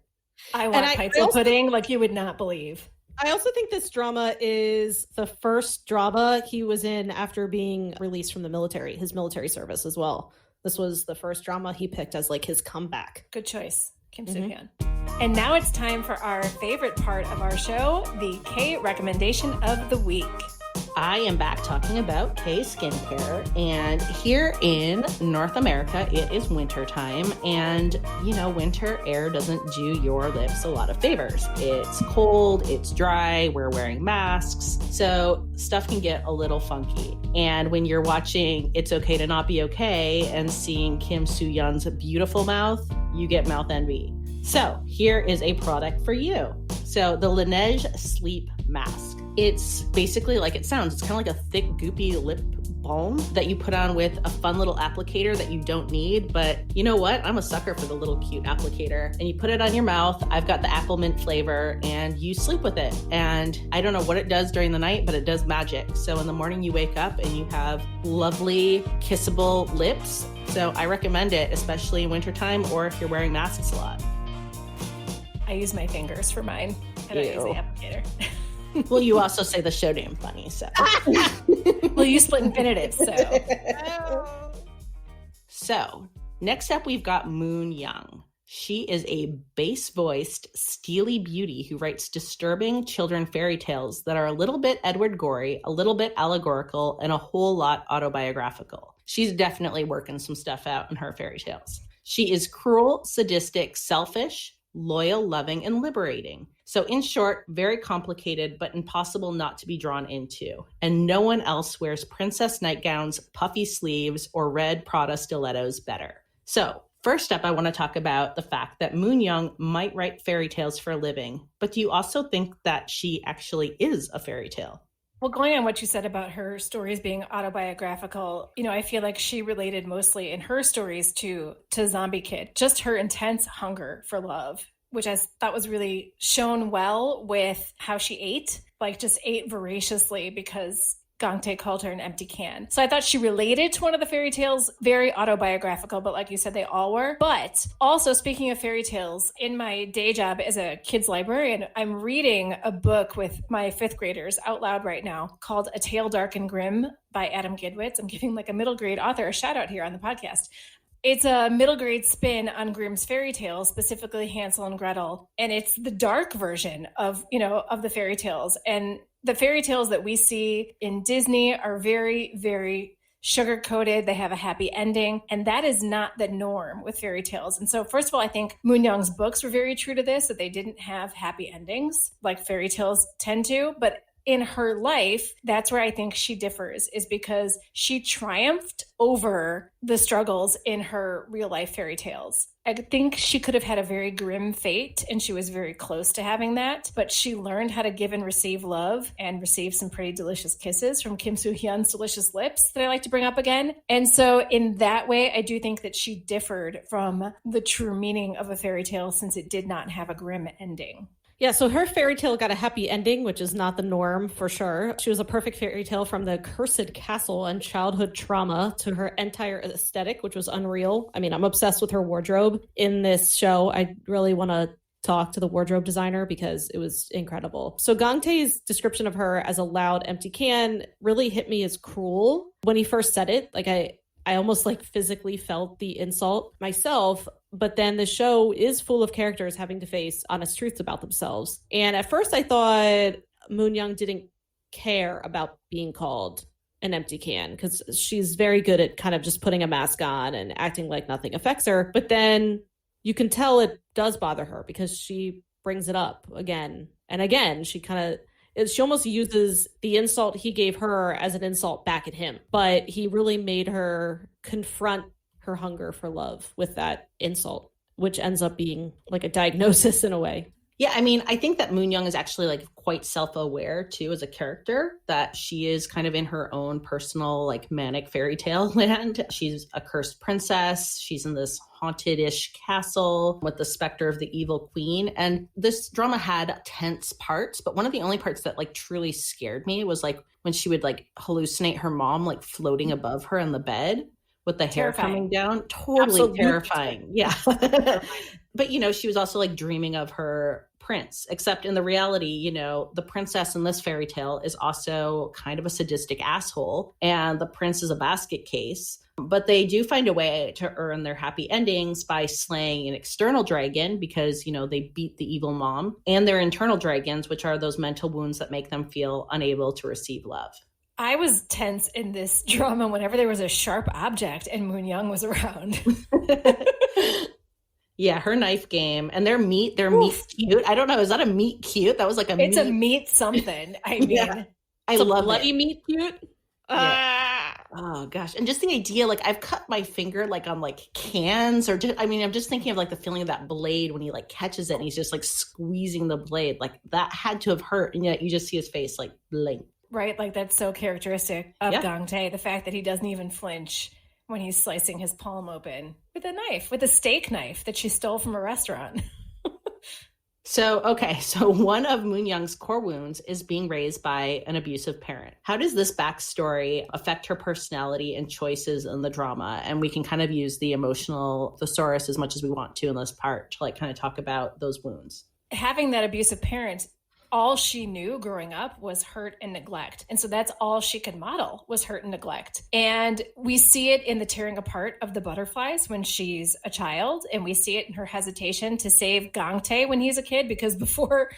I want Peitzel pudding like you would not believe. I also think this drama is the first drama he was in after being released from the military, his military service as well. This was the first drama he picked as like his comeback. Good choice, Kim Soo-hyun. And now it's time for our favorite part of our show, the K recommendation of the week. I am back talking about K skincare, and here in North America, it is winter time, and winter air doesn't do your lips a lot of favors. It's cold, it's dry, we're wearing masks, so stuff can get a little funky. And when you're watching It's Okay to Not Be Okay and seeing Kim Soo-hyun's beautiful mouth, you get mouth envy. So here is a product for you. So the Lineage Sleep Mask. It's basically like it sounds. It's kind of like a thick, goopy lip balm that you put on with a fun little applicator that you don't need. But you know what? I'm a sucker for the little cute applicator. And you put it on your mouth. I've got the apple mint flavor, and you sleep with it. And I don't know what it does during the night, but it does magic. So in the morning you wake up and you have lovely, kissable lips. So I recommend it, especially in wintertime or if you're wearing masks a lot. I use my fingers for mine. I don't use the applicator. Well, you also say the show name funny, so. Well, you split infinitive, so. So, next up, we've got Moon Young. She is a bass-voiced, steely beauty who writes disturbing children fairy tales that are a little bit Edward Gorey, a little bit allegorical, and a whole lot autobiographical. She's definitely working some stuff out in her fairy tales. She is cruel, sadistic, selfish, loyal, loving, and liberating. So in short, very complicated, but impossible not to be drawn into. And no one else wears princess nightgowns, puffy sleeves, or red Prada stilettos better. So first up, I want to talk about the fact that Moon Young might write fairy tales for a living, but do you also think that she actually is a fairy tale? Well, going on what you said about her stories being autobiographical, I feel like she related mostly in her stories to Zombie Kid, just her intense hunger for love, which I thought was really shown well with how she ate, like just ate voraciously because Gangtae called her an empty can. So I thought she related to one of the fairy tales, very autobiographical, but like you said, they all were. But also, speaking of fairy tales, in my day job as a kids librarian, I'm reading a book with my fifth graders out loud right now called A Tale Dark and Grim by Adam Gidwitz. I'm giving like a middle grade author a shout out here on the podcast. It's a middle grade spin on Grimm's fairy tales, specifically Hansel and Gretel. And it's the dark version of the fairy tales. And the fairy tales that we see in Disney are very, very sugar-coated. They have a happy ending. And that is not the norm with fairy tales. And so first of all, I think Moon Young's books were very true to this, that they didn't have happy endings like fairy tales tend to. But in her life, that's where I think she differs, is because she triumphed over the struggles in her real life fairy tales. I think she could have had a very grim fate, and she was very close to having that, but she learned how to give and receive love and receive some pretty delicious kisses from Kim Soo-hyun's delicious lips that I like to bring up again. And so in that way, I do think that she differed from the true meaning of a fairy tale, since it did not have a grim ending. Yeah, so her fairy tale got a happy ending, which is not the norm for sure. She was a perfect fairy tale, from the cursed castle and childhood trauma to her entire aesthetic, which was unreal. I mean, I'm obsessed with her wardrobe in this show. I really want to talk to the wardrobe designer because it was incredible. So Gangtae's description of her as a loud, empty can really hit me as cruel. When he first said it, like I almost like physically felt the insult myself. But then the show is full of characters having to face honest truths about themselves. And at first I thought Moon Young didn't care about being called an empty can because she's very good at kind of just putting a mask on and acting like nothing affects her. But then you can tell it does bother her because she brings it up again and again. She almost uses the insult he gave her as an insult back at him. But he really made her confront her hunger for love with that insult, which ends up being like a diagnosis in a way. Yeah, I mean, I think that Moon Young is actually like quite self-aware too as a character, that she is kind of in her own personal like manic fairy tale land. She's a cursed princess. She's in this haunted-ish castle with the specter of the evil queen. And this drama had tense parts, but one of the only parts that like truly scared me was like when she would like hallucinate her mom like floating above her in the bed with the hair coming down. Totally Absolutely terrifying. Yeah. But, you know, she was also like dreaming of her prince, except in the reality, you know, the princess in this fairy tale is also kind of a sadistic asshole and the prince is a basket case. But they do find a way to earn their happy endings by slaying an external dragon because, you know, they beat the evil mom, and their internal dragons, which are those mental wounds that make them feel unable to receive love. I was tense in this drama whenever there was a sharp object and Moon Young was around. Yeah, her knife game and their meat cute. I don't know. Is that a meat cute? That was like It's a meat something. I mean, yeah, I love bloody it. meat cute. Yeah. Oh gosh. And just the idea, like I've cut my finger like on like cans or just, I mean, I'm just thinking of like the feeling of that blade when he like catches it and he's just like squeezing the blade. Like that had to have hurt. And yet you just see his face like blink. Right. Like that's so characteristic of Gangtae. The fact that he doesn't even flinch when he's slicing his palm open with a knife, with a steak knife that she stole from a restaurant. So one of Moon Young's core wounds is being raised by an abusive parent. How does this backstory affect her personality and choices in the drama? And we can kind of use the emotional thesaurus as much as we want to in this part to like kind of talk about those wounds. Having that abusive parent, all she knew growing up was hurt and neglect. And so that's all she could model was hurt and neglect. And we see it in the tearing apart of the butterflies when she's a child. And we see it in her hesitation to save Gangtae when he's a kid, because before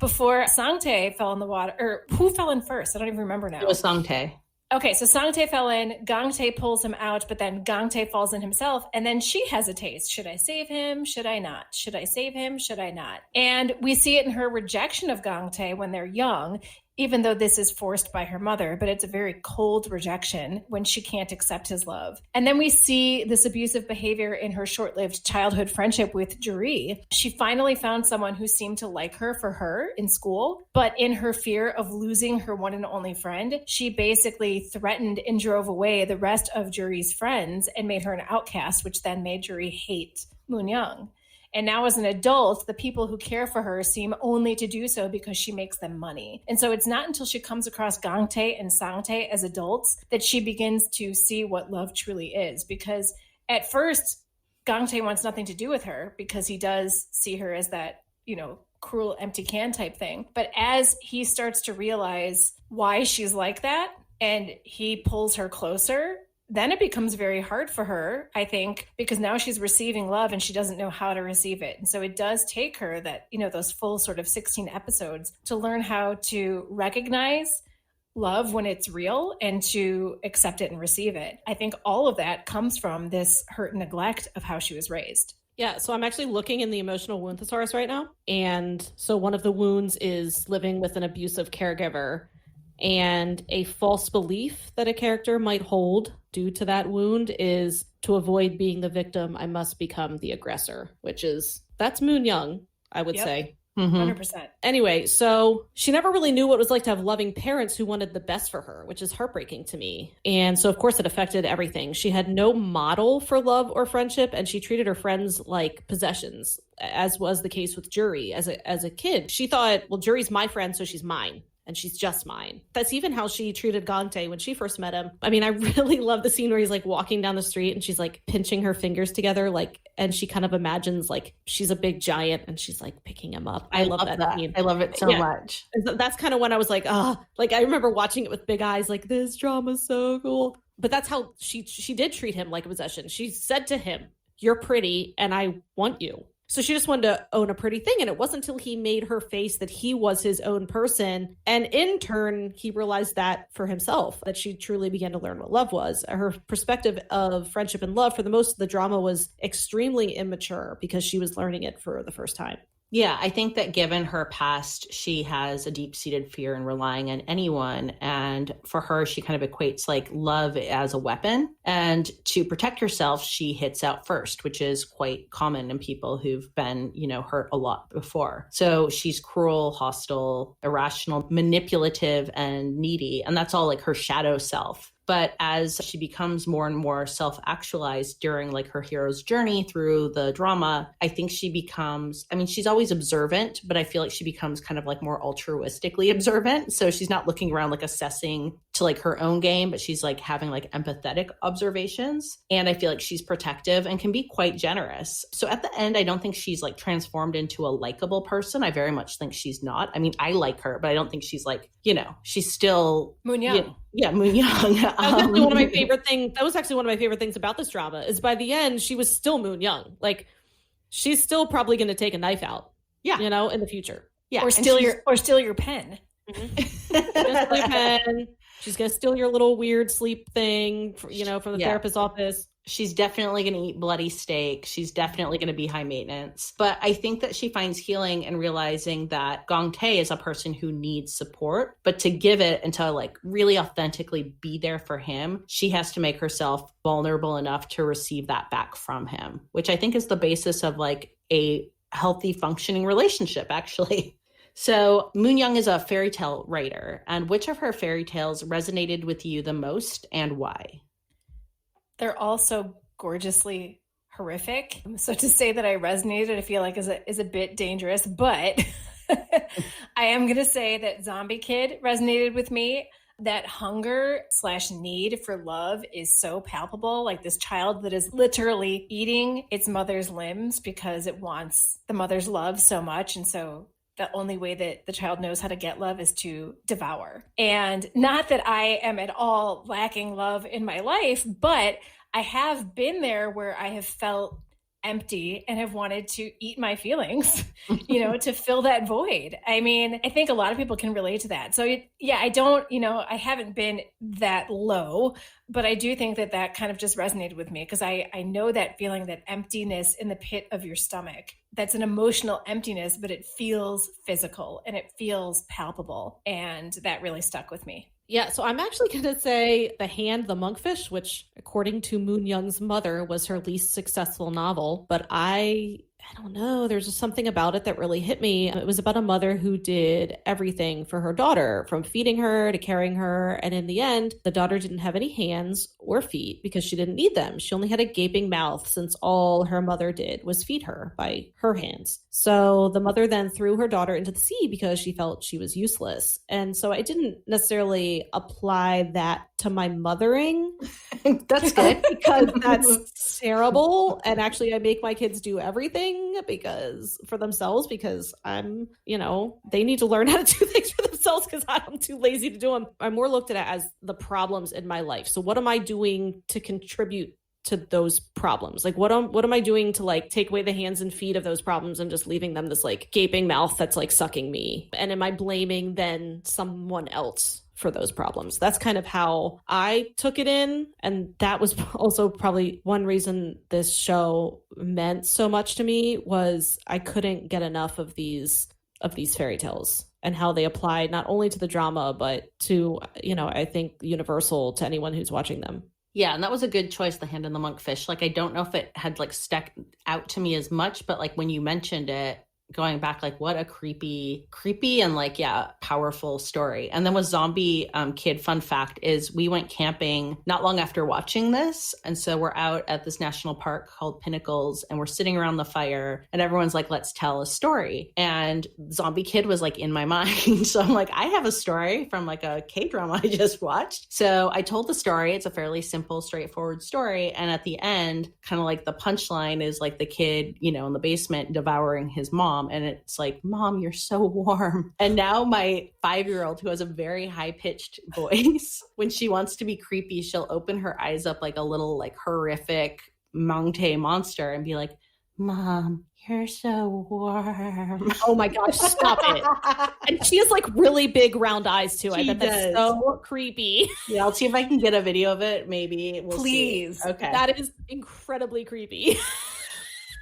Sante fell in the water, or who fell in first? I don't even remember now. It was Sante. Okay, so Sante fell in, Gangtae pulls him out, but then Gangtae falls in himself, and then she hesitates. Should I save him? Should I not? Should I save him? Should I not? And we see it in her rejection of Gangtae when they're young, even though this is forced by her mother, but it's a very cold rejection when she can't accept his love. And then we see this abusive behavior in her short-lived childhood friendship with Juri. She finally found someone who seemed to like her for her in school, but in her fear of losing her one and only friend, she basically threatened and drove away the rest of Juri's friends and made her an outcast, which then made Juri hate Moon Young. And now as an adult, the people who care for her seem only to do so because she makes them money. And so it's not until she comes across Gangtae and Sante as adults that she begins to see what love truly is. Because at first, Gangtae wants nothing to do with her because he does see her as that, you know, cruel empty can type thing. But as he starts to realize why she's like that and he pulls her closer, then it becomes very hard for her, I think, because now she's receiving love and she doesn't know how to receive it. And so it does take her that, you know, those full sort of 16 episodes to learn how to recognize love when it's real and to accept it and receive it. I think all of that comes from this hurt and neglect of how she was raised. Yeah, so I'm actually looking in the emotional wound thesaurus right now. And so one of the wounds is living with an abusive caregiver. And a false belief that a character might hold due to that wound is to avoid being the victim, I must become the aggressor, that's Moon Young, I would say. 100%. Anyway, so she never really knew what it was like to have loving parents who wanted the best for her, which is heartbreaking to me. And so, of course, it affected everything. She had no model for love or friendship, and she treated her friends like possessions, as was the case with Juri. As a kid, she thought, well, Juri's my friend, so she's mine. and she's just mine. That's even how she treated Gante when she first met him. I mean, I really love the scene where he's like walking down the street and she's like pinching her fingers together, like, and she kind of imagines like she's a big giant and she's like picking him up. I love that scene. I love it so much. And that's kind of when I was like, like I remember watching it with big eyes, like this drama's so cool. But that's how she did treat him like a possession. She said to him, "You're pretty and I want you." So she just wanted to own a pretty thing. And it wasn't until he made her face that he was his own person. And in turn, he realized that for himself, that she truly began to learn what love was. Her perspective of friendship and love for the most of the drama was extremely immature because she was learning it for the first time. Yeah, I think that given her past, she has a deep-seated fear in relying on anyone. And for her, she kind of equates like love as a weapon. And to protect herself, she hits out first, which is quite common in people who've been, hurt a lot before. So she's cruel, hostile, irrational, manipulative, and needy. And that's all like her shadow self. But as she becomes more and more self-actualized during like her hero's journey through the drama, I think she becomes, she's always observant, but I feel like she becomes kind of like more altruistically observant. So she's not looking around like assessing to like her own game, but she's like having like empathetic observations. And I feel like she's protective and can be quite generous. So at the end, I don't think she's like transformed into a likable person. I very much think she's not. I like her, but I don't think she's like, she's still Moon Young. Yeah, Moon Young. That was actually one of my favorite things. That was actually one of my favorite things about this drama is by the end, she was still Moon Young. Like she's still probably going to take a knife out. Yeah. In the future. Yeah. Or steal your pen. Mm-hmm. She's going to steal your little weird sleep thing, from the therapist's office. She's definitely going to eat bloody steak. She's definitely going to be high maintenance. But I think that she finds healing in realizing that Gangtae is a person who needs support. But to give it and to like really authentically be there for him, she has to make herself vulnerable enough to receive that back from him, which I think is the basis of like a healthy functioning relationship, actually. So Moon Young is a fairy tale writer. And which of her fairy tales resonated with you the most and why? They're all so gorgeously horrific. So to say that I resonated, I feel like is a bit dangerous, but I am going to say that Zombie Kid resonated with me. That hunger/need for love is so palpable. Like this child that is literally eating its mother's limbs because it wants the mother's love so much. And so the only way that the child knows how to get love is to devour. And not that I am at all lacking love in my life, but I have been there where I have felt empty and have wanted to eat my feelings, to fill that void. I think a lot of people can relate to that. So I haven't been that low, but I do think that kind of just resonated with me because I know that feeling, that emptiness in the pit of your stomach. That's an emotional emptiness, but it feels physical and it feels palpable. And that really stuck with me. Yeah, so I'm actually going to say The Hand, the Monkfish, which according to Moon Young's mother was her least successful novel. But I don't know, there's just something about it that really hit me. It was about a mother who did everything for her daughter, from feeding her to carrying her. And in the end, the daughter didn't have any hands or feet because she didn't need them. She only had a gaping mouth since all her mother did was feed her by her hands. So the mother then threw her daughter into the sea because she felt she was useless. And so I didn't necessarily apply that to my mothering. That's good. Because that's terrible. And actually, I make my kids do everything for themselves because I'm, they need to learn how to do things for themselves because I'm too lazy to do them. I more looked at it as the problems in my life. So what am I doing to contribute to those problems? Like what am I doing to like take away the hands and feet of those problems and just leaving them this like gaping mouth that's like sucking me? And am I blaming then someone else for those problems? That's kind of how I took it in. And that was also probably one reason this show meant so much to me was I couldn't get enough of these fairy tales and how they apply not only to the drama, but to, I think universal to anyone who's watching them. Yeah, and that was a good choice, The Hand and the Monkfish. Like, I don't know if it had like stuck out to me as much, but like when you mentioned it, going back, like, what a creepy and like, yeah, powerful story. And then with Zombie Kid, fun fact is we went camping not long after watching this. And so we're out at this national park called Pinnacles, and we're sitting around the fire, and everyone's like, let's tell a story. And Zombie Kid was like in my mind. So I'm like, I have a story from like a K-drama I just watched. So I told the story. It's a fairly simple, straightforward story. And at the end, kind of like the punchline is like the kid, you know, in the basement devouring his mom. And it's like, Mom, you're so warm. And now my 5-year-old, who has a very high-pitched voice, when she wants to be creepy, she'll open her eyes up like a little like horrific Mangte monster and be like, Mom, you're so warm. Oh my gosh, stop it. And she has like really big round eyes too. I bet that's so creepy. Yeah, I'll see if I can get a video of it. Maybe we'll Please. See. Okay. That is incredibly creepy.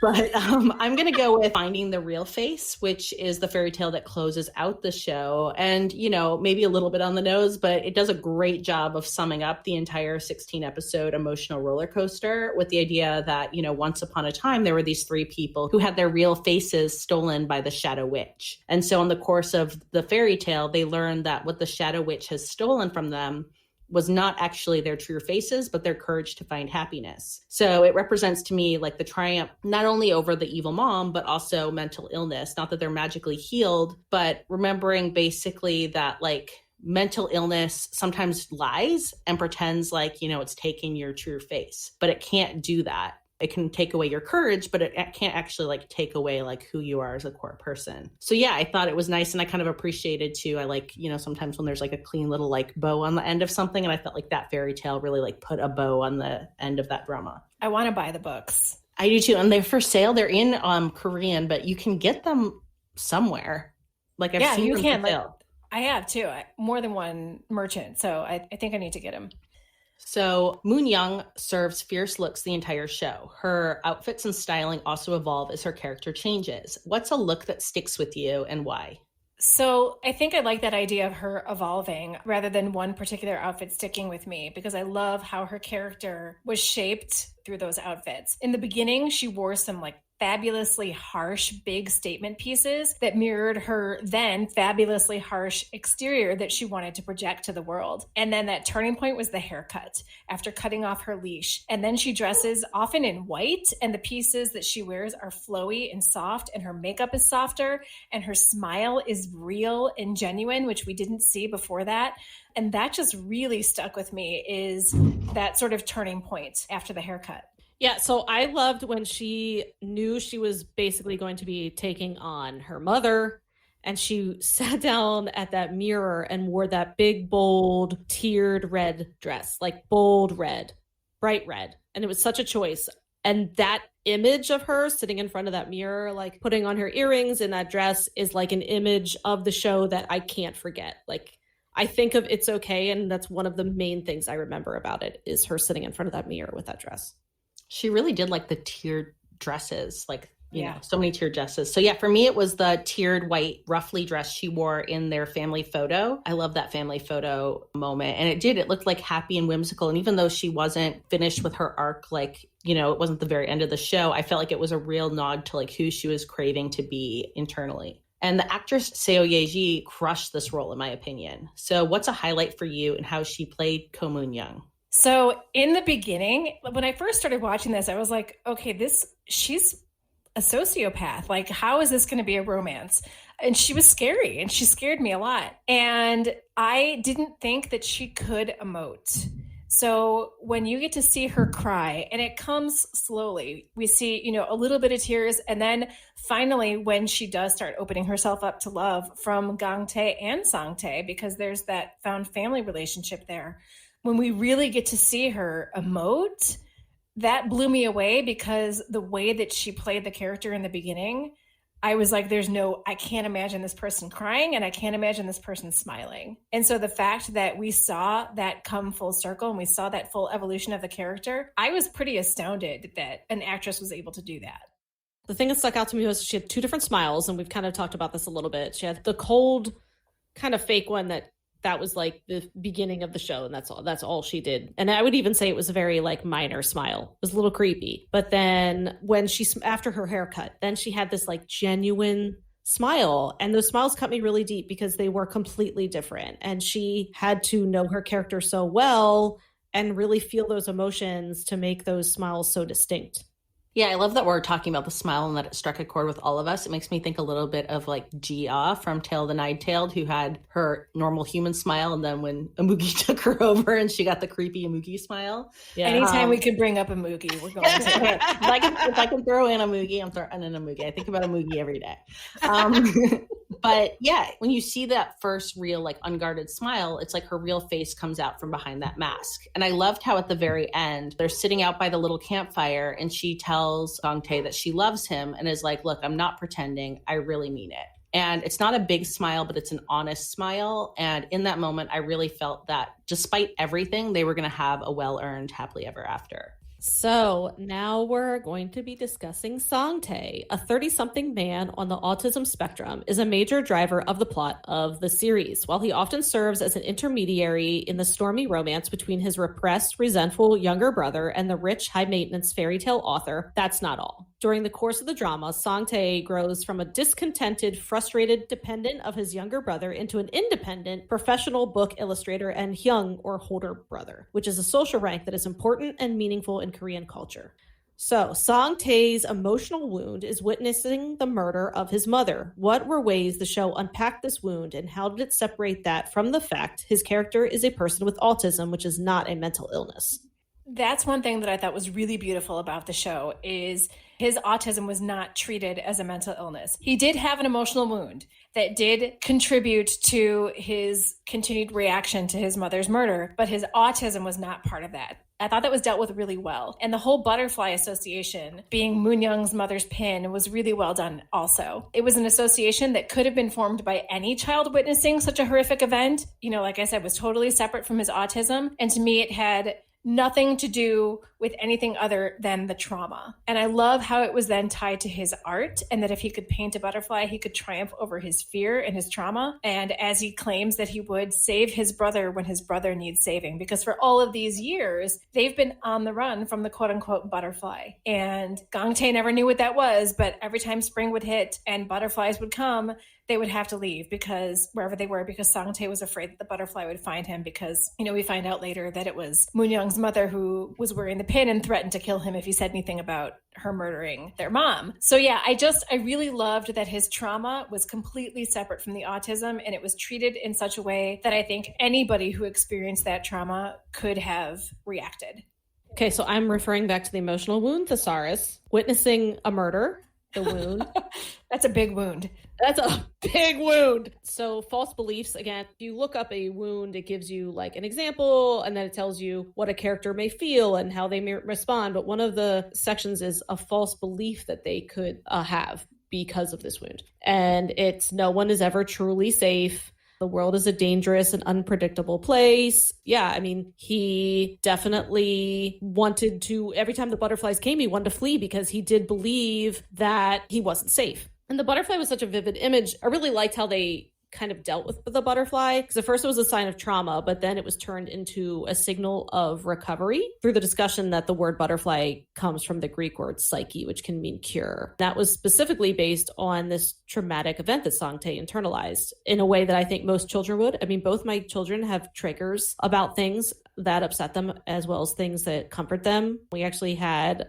But I'm going to go with Finding the Real Face, which is the fairy tale that closes out the show. And, you know, maybe a little bit on the nose, but it does a great job of summing up the entire 16-episode emotional roller coaster with the idea that, you know, once upon a time, there were these 3 people who had their real faces stolen by the Shadow Witch. And so in the course of the fairy tale, they learned that what the Shadow Witch has stolen from them was not actually their true faces, but their courage to find happiness. So it represents to me like the triumph, not only over the evil mom, but also mental illness. Not that they're magically healed, but remembering basically that like mental illness sometimes lies and pretends like, you know, it's taking your true face, but it can't do that. It can take away your courage, but it can't actually like take away like who you are as a core person. So yeah, I thought it was nice, and I kind of appreciated too. I like, you know, sometimes when there's like a clean little like bow on the end of something, and I felt like that fairy tale really like put a bow on the end of that drama. I want to buy the books. I do too, and they're for sale. They're in Korean, but you can get them somewhere. Like I've seen them for sale. I have too. More than one merchant, so I think I need to get them. So Moon Young serves fierce looks the entire show. Her outfits and styling also evolve as her character changes. What's a look that sticks with you and why? So I think I like that idea of her evolving rather than one particular outfit sticking with me, because I love how her character was shaped through those outfits. In the beginning, she wore some like fabulously harsh, big statement pieces that mirrored her then fabulously harsh exterior that she wanted to project to the world. And then that turning point was the haircut after cutting off her leash. And then she dresses often in white, and the pieces that she wears are flowy and soft, and her makeup is softer, and her smile is real and genuine, which we didn't see before that. And that just really stuck with me, is that sort of turning point after the haircut. Yeah, so I loved when she knew she was basically going to be taking on her mother, and she sat down at that mirror and wore that big, bold, tiered red dress, like bold red, bright red. And it was such a choice. And that image of her sitting in front of that mirror, like putting on her earrings in that dress, is like an image of the show that I can't forget. Like, I think of It's Okay, and that's one of the main things I remember about it, is her sitting in front of that mirror with that dress. She really did like the tiered dresses, like, you know, so many tiered dresses. So yeah, for me, it was the tiered white ruffly dress she wore in their family photo. I love that family photo moment. And it looked like happy and whimsical. And even though she wasn't finished with her arc, like, you know, it wasn't the very end of the show, I felt like it was a real nod to like who she was craving to be internally. And the actress Seo Ye-ji crushed this role, in my opinion. So what's a highlight for you and how she played Ko Moon Young? So in the beginning, when I first started watching this, I was like, okay, she's a sociopath. Like, how is this going to be a romance? And she was scary, and she scared me a lot. And I didn't think that she could emote. So when you get to see her cry, and it comes slowly, we see, you know, a little bit of tears. And then finally, when she does start opening herself up to love from Gangtae and Sante, because there's that found family relationship there, when we really get to see her emote, that blew me away, because the way that she played the character in the beginning, I was like, I can't imagine this person crying, and I can't imagine this person smiling. And so the fact that we saw that come full circle, and we saw that full evolution of the character, I was pretty astounded that an actress was able to do that. The thing that stuck out to me was she had 2 different smiles, and we've kind of talked about this a little bit. She had the cold, kind of fake one that that was like the beginning of the show, and that's all she did. And I would even say it was a very like minor smile. It was a little creepy. But then when after her haircut, then she had this like genuine smile, and those smiles cut me really deep because they were completely different, and she had to know her character so well and really feel those emotions to make those smiles so distinct. Yeah, I love that we're talking about the smile and that it struck a chord with all of us. It makes me think a little bit of like Gia from Tale of the Nine-Tailed, who had her normal human smile, and then when Amugi took her over and she got the creepy Amugi smile. Yeah. Anytime we can bring up Amugi, we're going to. if I can throw in Amugi, I'm throwing in Amugi. I think about Amugi every day. But yeah, when you see that first real like unguarded smile, it's like her real face comes out from behind that mask. And I loved how at the very end, they're sitting out by the little campfire and she tells Sante that she loves him and is like, look, I'm not pretending. I really mean it. And it's not a big smile, but it's an honest smile. And in that moment, I really felt that despite everything, they were going to have a well-earned happily ever after. So now we're going to be discussing Sante. A 30-something man on the autism spectrum is a major driver of the plot of the series. While he often serves as an intermediary in the stormy romance between his repressed, resentful younger brother and the rich, high-maintenance fairy tale author, that's not all. During the course of the drama, Sante grows from a discontented, frustrated dependent of his younger brother into an independent, professional book illustrator and Hyun, or older brother, which is a social rank that is important and meaningful in Korean culture. So, Sante's emotional wound is witnessing the murder of his mother. What were ways the show unpacked this wound, and how did it separate that from the fact his character is a person with autism, which is not a mental illness? That's one thing that I thought was really beautiful about the show is his autism was not treated as a mental illness. He did have an emotional wound that did contribute to his continued reaction to his mother's murder, but his autism was not part of that. I thought that was dealt with really well. And the whole butterfly association being Moon Young's mother's pin was really well done also. It was an association that could have been formed by any child witnessing such a horrific event. You know, like I said, was totally separate from his autism. And to me, it had nothing to do with anything other than the trauma. And I love how it was then tied to his art, and that if he could paint a butterfly, he could triumph over his fear and his trauma. And as he claims that he would save his brother when his brother needs saving, because for all of these years, they've been on the run from the quote unquote butterfly. And Gangtae never knew what that was, but every time spring would hit and butterflies would come, they would have to leave because wherever they were, because Sante was afraid that the butterfly would find him, because, you know, we find out later that it was Moon Young's mother who was wearing the pin and threatened to kill him if he said anything about her murdering their mom. So yeah, I really loved that his trauma was completely separate from the autism, and it was treated in such a way that I think anybody who experienced that trauma could have reacted. Okay, so I'm referring back to the emotional wound, Thesaurus, witnessing a murder, the wound. That's a big wound. That's a big wound. So false beliefs, again, if you look up a wound, it gives you like an example, and then it tells you what a character may feel and how they may respond. But one of the sections is a false belief that they could have because of this wound. And it's no one is ever truly safe. The world is a dangerous and unpredictable place. Yeah, I mean, he definitely wanted to, every time the butterflies came, he wanted to flee because he did believe that he wasn't safe. And the butterfly was such a vivid image. I really liked how they kind of dealt with the butterfly, because at first it was a sign of trauma, but then it was turned into a signal of recovery through the discussion that the word butterfly comes from the Greek word psyche, which can mean cure. That was specifically based on this traumatic event that Sante internalized in a way that I think most children would. I mean, both my children have triggers about things that upset them as well as things that comfort them. We actually had,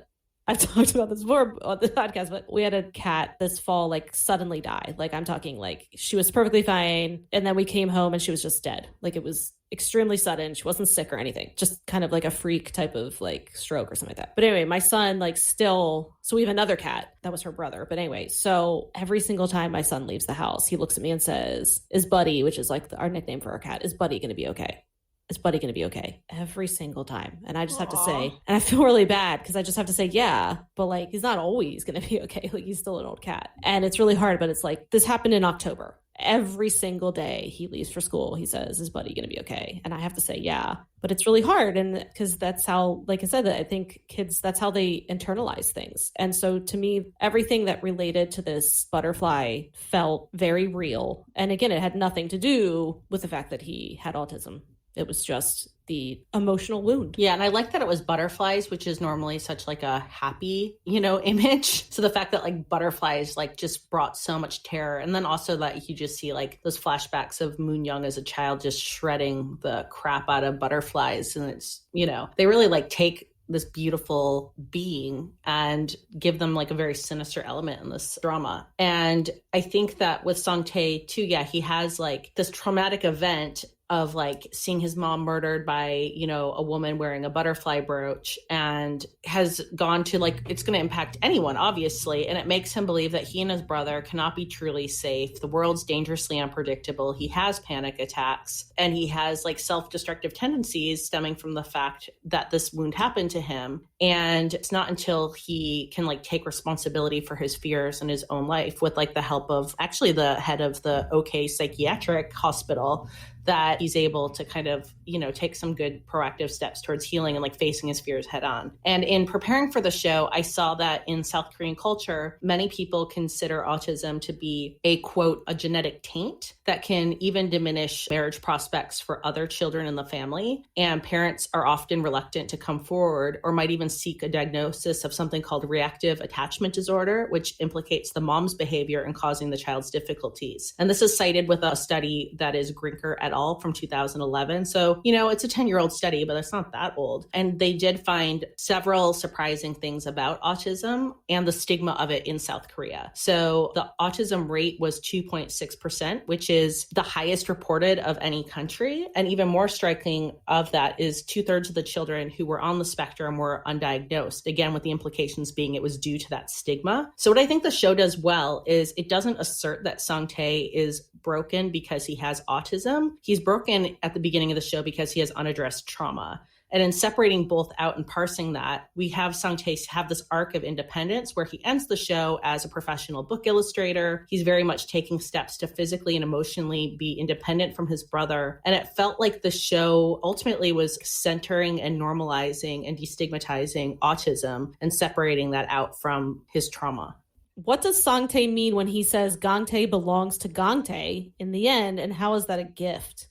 I've talked about this before on the podcast, but we had a cat this fall, like suddenly die. Like I'm talking like she was perfectly fine. And then we came home and she was just dead. Like it was extremely sudden. She wasn't sick or anything, just kind of like a freak type of like stroke or something like that. But anyway, my son like still, so we have another cat that was her brother. But anyway, so every single time my son leaves the house, he looks at me and says, is Buddy, which is like our nickname for our cat, is Buddy going to be okay? Is Buddy going to be okay? Every single time. And I just have to say, and I feel really bad because I just have to say, yeah, but like, he's not always going to be okay. Like he's still an old cat. And it's really hard, but it's like, this happened in October. every single day he leaves for school, he says, is Buddy going to be okay? And I have to say, yeah, but it's really hard. And because that's how, like I said, I think kids, that's how they internalize things. And so to me, everything that related to this butterfly felt very real. And again, it had nothing to do with the fact that he had autism. It was just the emotional wound. Yeah, and I like that it was butterflies, which is normally such like a happy, image. So the fact that like butterflies like just brought so much terror. And then also that you just see like those flashbacks of Moon Young as a child just shredding the crap out of butterflies. And it's, they really like take this beautiful being and give them like a very sinister element in this drama. And I think that with Sante too, yeah, he has like this traumatic event of like seeing his mom murdered by, a woman wearing a butterfly brooch, and has gone to like, it's going to impact anyone, obviously. And it makes him believe that he and his brother cannot be truly safe. The world's dangerously unpredictable. He has panic attacks, and he has like self-destructive tendencies stemming from the fact that this wound happened to him. And it's not until he can like take responsibility for his fears in his own life with like the help of actually the head of the OK psychiatric hospital that he's able to kind of, take some good proactive steps towards healing and like facing his fears head on. And in preparing for the show, I saw that in South Korean culture, many people consider autism to be a quote, a genetic taint that can even diminish marriage prospects for other children in the family. And parents are often reluctant to come forward or might even seek a diagnosis of something called reactive attachment disorder, which implicates the mom's behavior in causing the child's difficulties. And this is cited with a study that is Grinker et al. From 2011. So, it's a 10-year-old study, but it's not that old. And they did find several surprising things about autism and the stigma of it in South Korea. So the autism rate was 2.6%, which is the highest reported of any country. And even more striking of that is 2/3 of the children who were on the spectrum were undiagnosed. Again, with the implications being it was due to that stigma. So what I think the show does well is it doesn't assert that Sante is broken because he has autism. He's broken at the beginning of the show because he has unaddressed trauma. And in separating both out and parsing that, we have Sante have this arc of independence where he ends the show as a professional book illustrator. He's very much taking steps to physically and emotionally be independent from his brother. And it felt like the show ultimately was centering and normalizing and destigmatizing autism and separating that out from his trauma. What does Sante mean when he says Gangtae belongs to Gangtae in the end, and how is that a gift?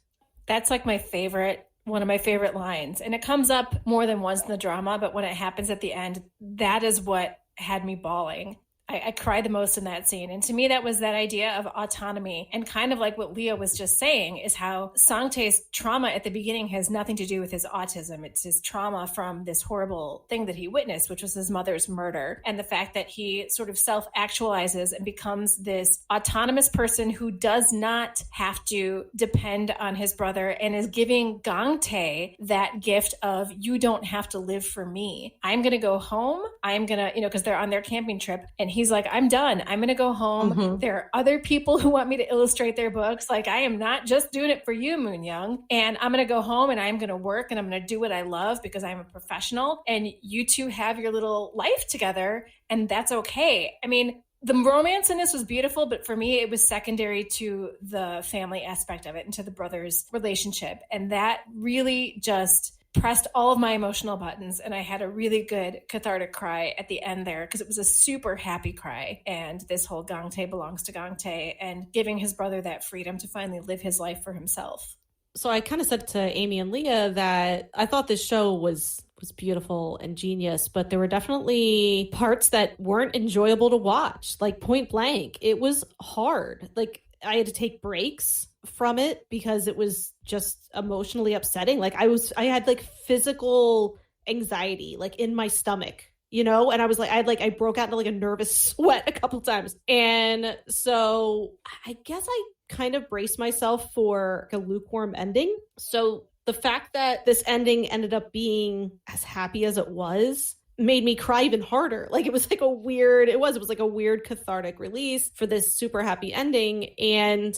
That's like one of my favorite lines. And it comes up more than once in the drama, but when it happens at the end, that is what had me bawling. I cried the most in that scene. And to me, that was that idea of autonomy. And kind of like what Leah was just saying is how Sante's trauma at the beginning has nothing to do with his autism. It's his trauma from this horrible thing that he witnessed, which was his mother's murder. And the fact that he sort of self-actualizes and becomes this autonomous person who does not have to depend on his brother and is giving Gangtae that gift of, you don't have to live for me. I'm going to go home. I'm going to, because they're on their camping trip, and he's like, I'm done. I'm going to go home. Mm-hmm. There are other people who want me to illustrate their books. Like, I am not just doing it for you, Moon Young. And I'm going to go home and I'm going to work and I'm going to do what I love because I'm a professional. And you two have your little life together, and that's okay. I mean, the romance in this was beautiful, but for me, it was secondary to the family aspect of it and to the brothers' relationship. And that really just pressed all of my emotional buttons, and I had a really good cathartic cry at the end there because it was a super happy cry. And this whole Gangtae belongs to Gangtae and giving his brother that freedom to finally live his life for himself. So I kind of said to Amy and Leah that I thought this show was beautiful and genius, but there were definitely parts that weren't enjoyable to watch, like point blank. It was hard. Like, I had to take breaks from it because it was just emotionally upsetting. Like I had like physical anxiety, like in my stomach, and I broke out into like a nervous sweat a couple times. And so I guess I kind of braced myself for a lukewarm ending. So the fact that this ending ended up being as happy as it was made me cry even harder. Like it was like a weird cathartic release for this super happy ending. And,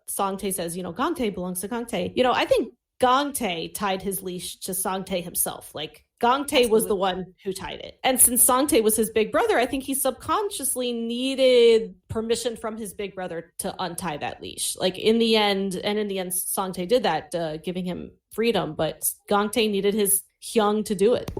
Sante says, Gangtae belongs to Gangtae. I think Gangtae tied his leash to Sante himself. Like Gangtae was the one who tied it. And since Sante was his big brother, I think he subconsciously needed permission from his big brother to untie that leash. Like in the end, Sante did that, giving him freedom, but Gangtae needed his Hyun to do it.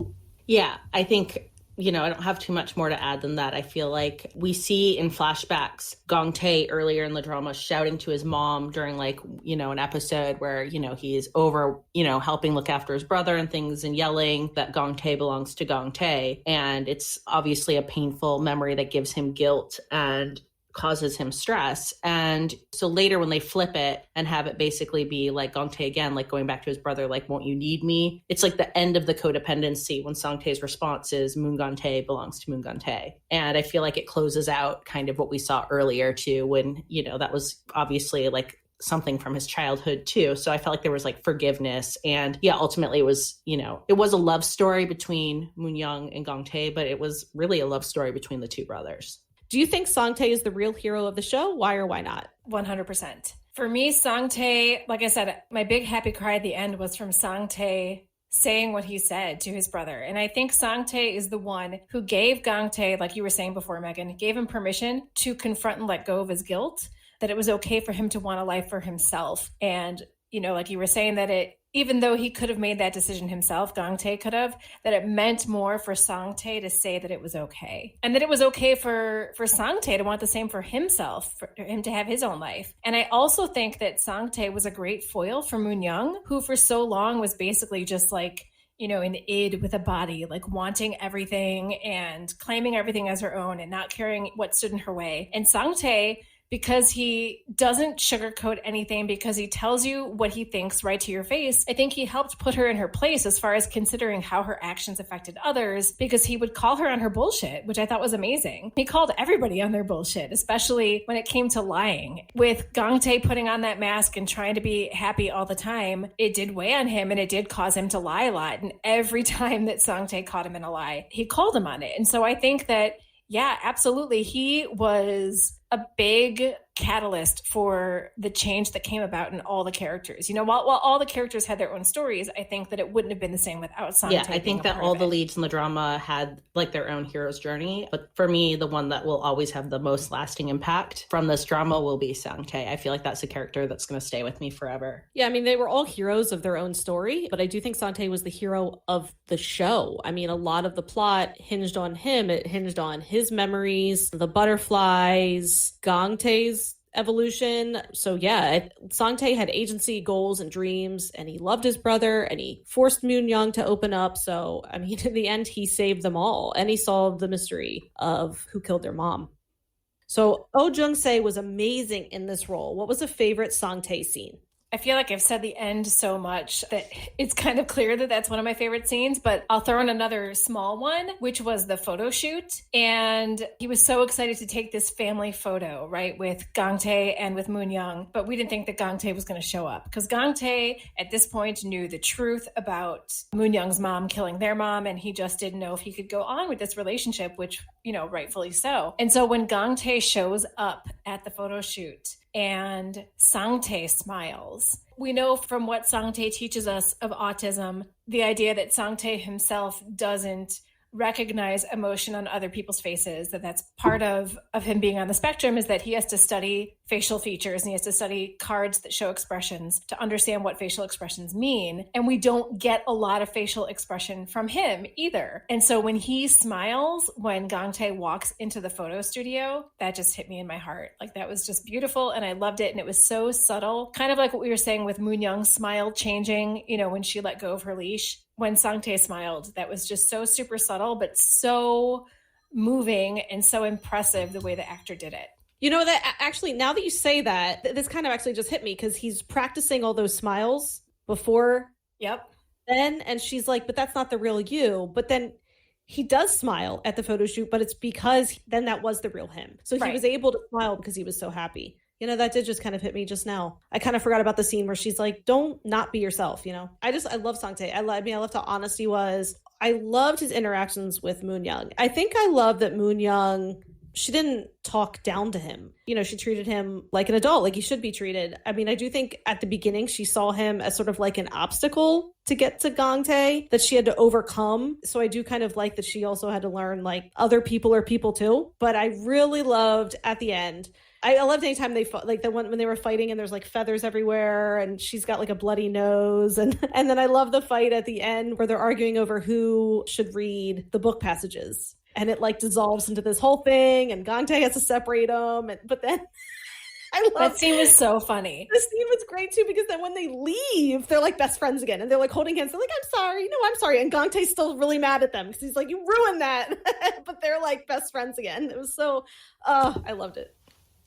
Yeah, I think, I don't have too much more to add than that. I feel like we see in flashbacks Gangtae earlier in the drama shouting to his mom during an episode where, he's over, helping look after his brother and things and yelling that Gangtae belongs to Gangtae. And it's obviously a painful memory that gives him guilt and causes him stress. And so later when they flip it and have it basically be like Gangtae again, like going back to his brother, like, won't you need me? It's like the end of the codependency when Sangtae's response is Moongante belongs to Moongante. And I feel like it closes out kind of what we saw earlier too, when, that was obviously like something from his childhood too. So I felt like there was like forgiveness. And yeah, ultimately it was, it was a love story between Moonyoung and Gangtae, but it was really a love story between the two brothers. Do you think Sangtae is the real hero of the show? Why or why not? 100%. For me, Sangtae, like I said, my big happy cry at the end was from Sangtae saying what he said to his brother. And I think Sangtae is the one who gave Gangtae, like you were saying before, Megan, gave him permission to confront and let go of his guilt, that it was okay for him to want a life for himself. And, like you were saying, that even though he could have made that decision himself, Gangtae could have, that it meant more for Sangtae to say that it was okay. And that it was okay for Sangtae to want the same for himself, for him to have his own life. And I also think that Sangtae was a great foil for Moonyoung, who for so long was basically just like, an id with a body, like wanting everything and claiming everything as her own and not caring what stood in her way. And Sangtae, because he doesn't sugarcoat anything, because he tells you what he thinks right to your face, I think he helped put her in her place as far as considering how her actions affected others, because he would call her on her bullshit, which I thought was amazing. He called everybody on their bullshit, especially when it came to lying. With Gangtae putting on that mask and trying to be happy all the time, it did weigh on him and it did cause him to lie a lot. And every time that Sangtae caught him in a lie, he called him on it. And so I think that, yeah, absolutely, he was a big catalyst for the change that came about in all the characters. While all the characters had their own stories, I think that it wouldn't have been the same without Sante. Yeah, I think that all the leads in the drama had like their own hero's journey. But for me, the one that will always have the most lasting impact from this drama will be Sante. I feel like that's a character that's going to stay with me forever. Yeah, I mean, they were all heroes of their own story, but I do think Sante was the hero of the show. I mean, a lot of the plot hinged on him. It hinged on his memories, the butterflies, Gangtae's evolution. So yeah, Sangtae had agency, goals, and dreams, and he loved his brother, and he forced Moonyoung to open up. So, I mean, in the end, he saved them all, and he solved the mystery of who killed their mom. So, Oh Jung-se was amazing in this role. What was a favorite Sangtae scene? I feel like I've said the end so much that it's kind of clear that that's one of my favorite scenes, but I'll throw in another small one, which was the photo shoot. And he was so excited to take this family photo, right, with Gangtae and with Moonyoung, but we didn't think that Gangtae was going to show up because Gangtae at this point knew the truth about Moonyoung's mom killing their mom, and he just didn't know if he could go on with this relationship, which, rightfully so. And so when Gangtae shows up at the photo shoot, and Sangtae smiles. We know from what Sangtae teaches us of autism, the idea that Sangtae himself doesn't recognize emotion on other people's faces, that's part of him being on the spectrum, is that he has to study facial features and he has to study cards that show expressions to understand what facial expressions mean. And we don't get a lot of facial expression from him either. And so when he smiles, when Gangtae walks into the photo studio, that just hit me in my heart. Like, that was just beautiful and I loved it. And it was so subtle, kind of like what we were saying with Moonyoung's smile changing, when she let go of her leash. When Sangtae smiled, that was just so super subtle, but so moving and so impressive the way the actor did it. That actually, now that you say that, this kind of actually just hit me because he's practicing all those smiles before. Yep. Then, and she's like, but that's not the real you. But then he does smile at the photo shoot, but it's because then that was the real him. So he was able to smile because he was so happy. That did just kind of hit me just now. I kind of forgot about the scene where she's like, don't not be yourself, I love Sangtae. I loved how honest he was. I loved his interactions with Moonyoung. I think I love that Moonyoung she didn't talk down to him. You know, she treated him like an adult, like he should be treated. I mean, I do think at the beginning she saw him as sort of like an obstacle to get to Gangtae that she had to overcome. So I do kind of like that she also had to learn like other people are people too. But I really loved at the end, I loved anytime they fought, like the one when they were fighting and there's like feathers everywhere and she's got like a bloody nose. And then I love the fight at the end where they're arguing over who should read the book passages. And it like dissolves into this whole thing and Gangtae has to separate them. But then I love that scene was so funny. The scene was great too, because then when they leave, they're like best friends again and they're like holding hands. They're like, I'm sorry. No, I'm sorry. And Gangtae's still really mad at them because he's like, you ruined that. But they're like best friends again. It was so, I loved it.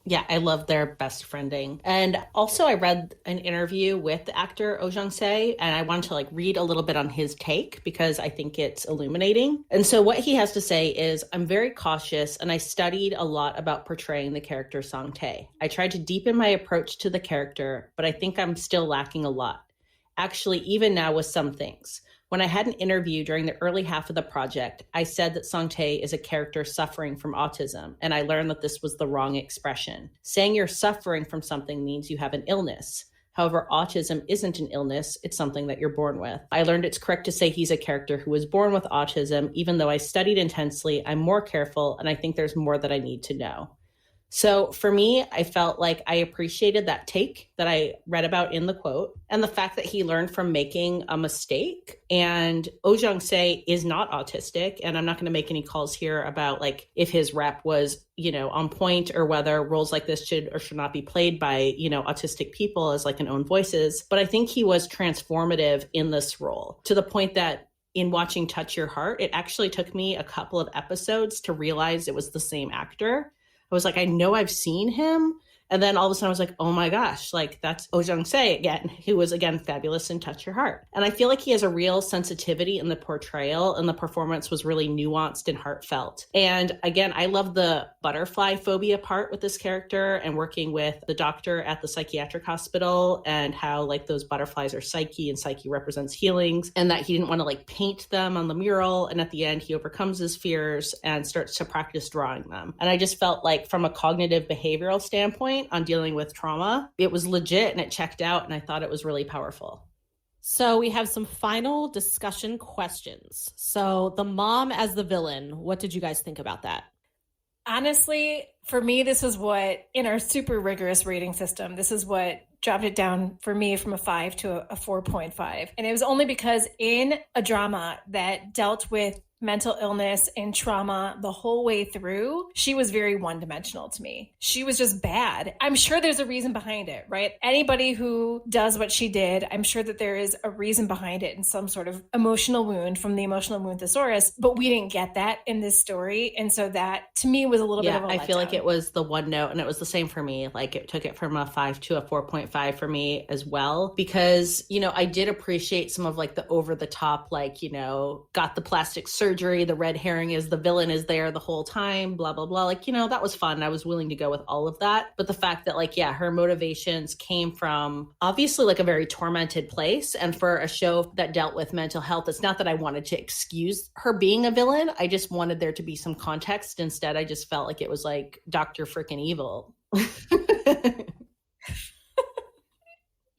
Yeah, I love their best friending. And also I read an interview with the actor Oh Jung-se, and I wanted to like read a little bit on his take because I think it's illuminating. And so what he has to say is, I'm very cautious and I studied a lot about portraying the character Sante. I tried to deepen my approach to the character, but I think I'm still lacking a lot. Actually, even now with some things. When I had an interview during the early half of the project, I said that Sante is a character suffering from autism, and I learned that this was the wrong expression. Saying you're suffering from something means you have an illness. However, autism isn't an illness, it's something that you're born with. I learned it's correct to say he's a character who was born with autism. Even though I studied intensely, I'm more careful, and I think there's more that I need to know. So for me, I felt like I appreciated that take that I read about in the quote and the fact that he learned from making a mistake. And Oh Jung-se is not autistic. And I'm not going to make any calls here about like if his rep was, you know, on point or whether roles like this should or should not be played by, you know, autistic people as like an own voices. But I think he was transformative in this role to the point that in watching Touch Your Heart, it actually took me a couple of episodes to realize it was the same actor. I was like, I know I've seen him. And then all of a sudden I was like, oh my gosh, like that's Oh Jung-se again, who was again fabulous in Touch Your Heart. And I feel like he has a real sensitivity in the portrayal, and the performance was really nuanced and heartfelt. And again, I love the butterfly phobia part with this character and working with the doctor at the psychiatric hospital and how like those butterflies are psyche and psyche represents healings, and that he didn't want to like paint them on the mural. And at the end, he overcomes his fears and starts to practice drawing them. And I just felt like from a cognitive behavioral standpoint, on dealing with trauma, it was legit and it checked out, and I thought it was really powerful. So we have some final discussion questions. So the mom as the villain, what did you guys think about that? Honestly, for me, this was what, in our super rigorous rating system, this is what dropped it down for me from a 5 to a 4.5. And it was only because in a drama that dealt with mental illness and trauma the whole way through, she was very one-dimensional to me. She was just bad. I'm sure there's a reason behind it, right? Anybody who does what she did, I'm sure that there is a reason behind it and some sort of emotional wound from the emotional wound Thesaurus, but we didn't get that in this story. And so that, to me, was a little bit of a letdown. I feel like it was the one note, and it was the same for me. Like it took it from a 5 to a 4.5 for me as well, because, you know, I did appreciate some of like the over the top, like, you know, got the plastic surgery, the red herring is the villain is there the whole time, blah, blah, blah. Like, you know, that was fun. I was willing to go with all of that. But the fact that like, yeah, her motivations came from obviously like a very tormented place. And for a show that dealt with mental health, it's not that I wanted to excuse her being a villain. I just wanted there to be some context. Instead, I just felt like it was like Dr. Frickin' Evil.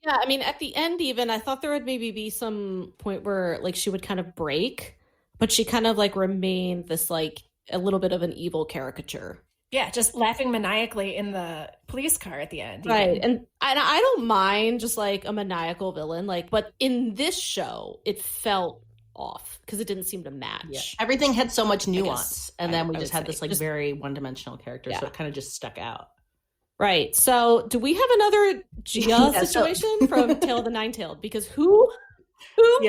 Yeah, I mean, at the end even, I thought there would maybe be some point where like she would kind of break, but she kind of like remained this like a little bit of an evil caricature. Yeah, just laughing maniacally in the police car at the end. Right. And I don't mind just like a maniacal villain, like, but in this show, it felt off because it didn't seem to match. Yeah. Everything had so much nuance. And then we just had say, this like very one-dimensional character. Yeah. So it kind of just stuck out. Right. So do we have another Gia situation from Tale of the Nine-Tailed? Because who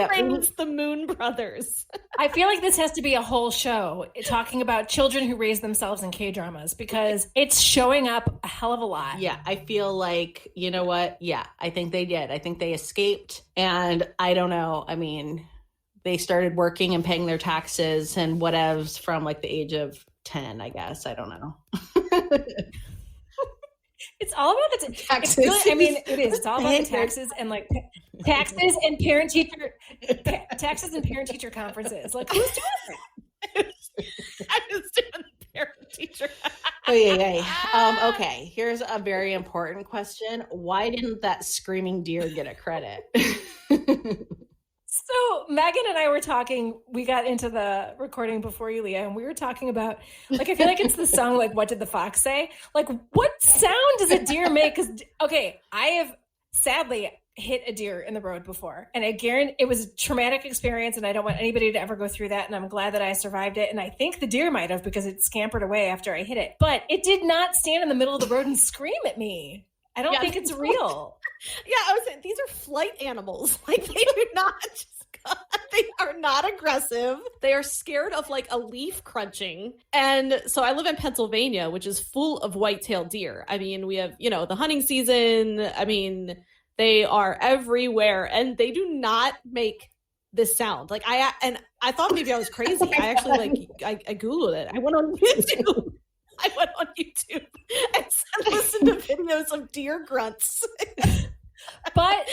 brings the Moon Brothers? I feel like this has to be a whole show talking about children who raise themselves in K-dramas, because it's showing up a hell of a lot. Yeah, I feel like, you know what? Yeah, I think they did. I think they escaped. And I don't know. I mean, they started working and paying their taxes and whatevs from like the age of 10, I guess. I don't know. It's all about the taxes. Really, I mean, it is. It's all about the taxes and like taxes and parent-teacher conferences. Like, who's doing it? I was doing parent-teacher. Okay, here's a very important question. Why didn't that screaming deer get a credit? So Megan and I were talking, we got into the recording before you, Leah, and we were talking about, like, I feel like it's the song, like, What Did the Fox Say? Like, what sound does a deer make? Because, okay, I have sadly hit a deer in the road before, and I guarantee it was a traumatic experience, and I don't want anybody to ever go through that, and I'm glad that I survived it, and I think the deer might have, because it scampered away after I hit it, but it did not stand in the middle of the road and scream at me. I don't think it's real. Yeah, I was saying, these are flight animals. Like, they do not they are not aggressive. They are scared of, like, a leaf crunching. And so I live in Pennsylvania, which is full of white-tailed deer. I mean, we have, the hunting season. I mean, they are everywhere, and they do not make this sound. Like, I thought maybe I was crazy. I actually, I Googled it. I went on YouTube. And listened to videos of deer grunts. But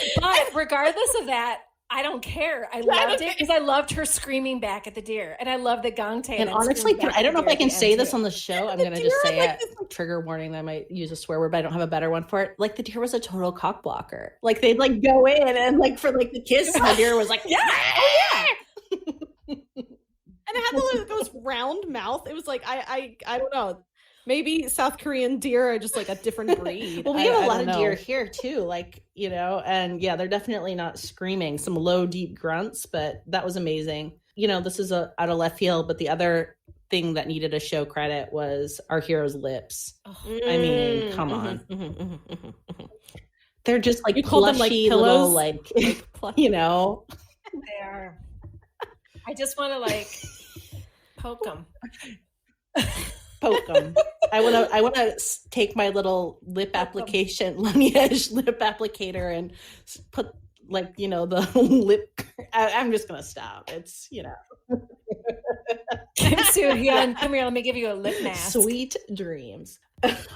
regardless of that, I don't care. I loved it because I loved her screaming back at the deer, and I love the gong tail. And honestly, I don't know if I can say this on the show. I'm going to just say it. Trigger warning that I might use a swear word, but I don't have a better one for it. Like, the deer was a total cock blocker. Like, they'd go in and for the kiss, and the deer was like, yeah, oh yeah. And it had those round mouth. It was like, I don't know. Maybe South Korean deer are just a different breed. Well, we have a lot of deer here too, and yeah, they're definitely not screaming, some low, deep grunts, but that was amazing. This is out of left field, but the other thing that needed a show credit was our hero's lips. I mean, come on. They're just you call them pillows? Little, They are. I just want to poke them. Poke them. I want to take my little lip application, Laniege lip applicator, and put the lip. I'm just gonna stop. It's Hyun, come here. Let me give you a lip mask. Sweet dreams.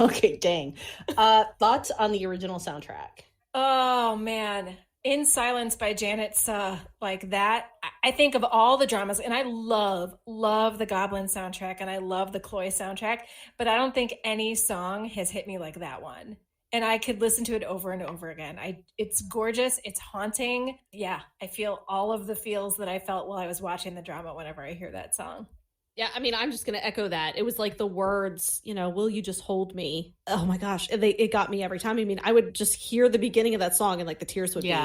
Okay, dang. Thoughts on the original soundtrack? Oh man. In Silence by Janet Suh, that, I think of all the dramas, and I love the Goblin soundtrack, and I love the Chloe soundtrack, but I don't think any song has hit me like that one. And I could listen to it over and over again. It's gorgeous. It's haunting. Yeah, I feel all of the feels that I felt while I was watching the drama whenever I hear that song. Yeah, I mean, I'm just going to echo that. It was the words, will you just hold me? Oh my gosh, it got me every time. I mean, I would just hear the beginning of that song and the tears would be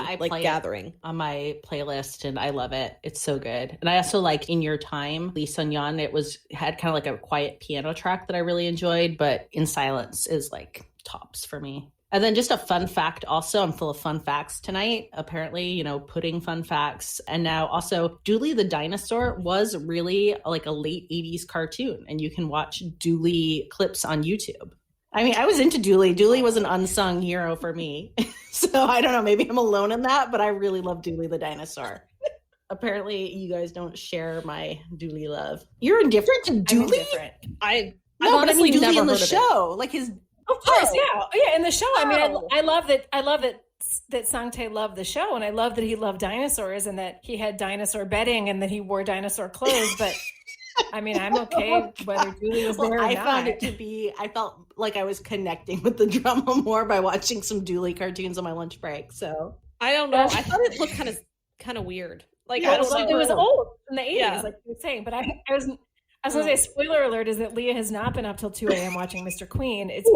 gathering on my playlist, and I love it. It's so good. And I also In Your Time, Lee Sun-yeon. It had kind of a quiet piano track that I really enjoyed, but In Silence is tops for me. And then just a fun fact also, I'm full of fun facts tonight, apparently, pudding fun facts. And now also Dooley the dinosaur was really a late 80s cartoon, and you can watch Dooley clips on YouTube. I mean, I was into Dooley. Dooley was an unsung hero for me. So I don't know, maybe I'm alone in that, but I really love Dooley the dinosaur. Apparently you guys don't share my Dooley love. You're indifferent to Dooley? I'm indifferent. I've honestly Dooley in the show, his. Of course, yeah, in the show. I mean, I love that Sante loved the show, and I love that he loved dinosaurs, and that he had dinosaur bedding, and that he wore dinosaur clothes. But I mean, I'm okay whether Julie was there or not. I felt like I was connecting with the drama more by watching some Dooley cartoons on my lunch break. So I don't know. I thought it looked kind of weird. I don't know. It was old in the 80s, like you were saying. But I was going to say, spoiler alert is that Leah has not been up till 2 a.m. watching Mr. Queen. It's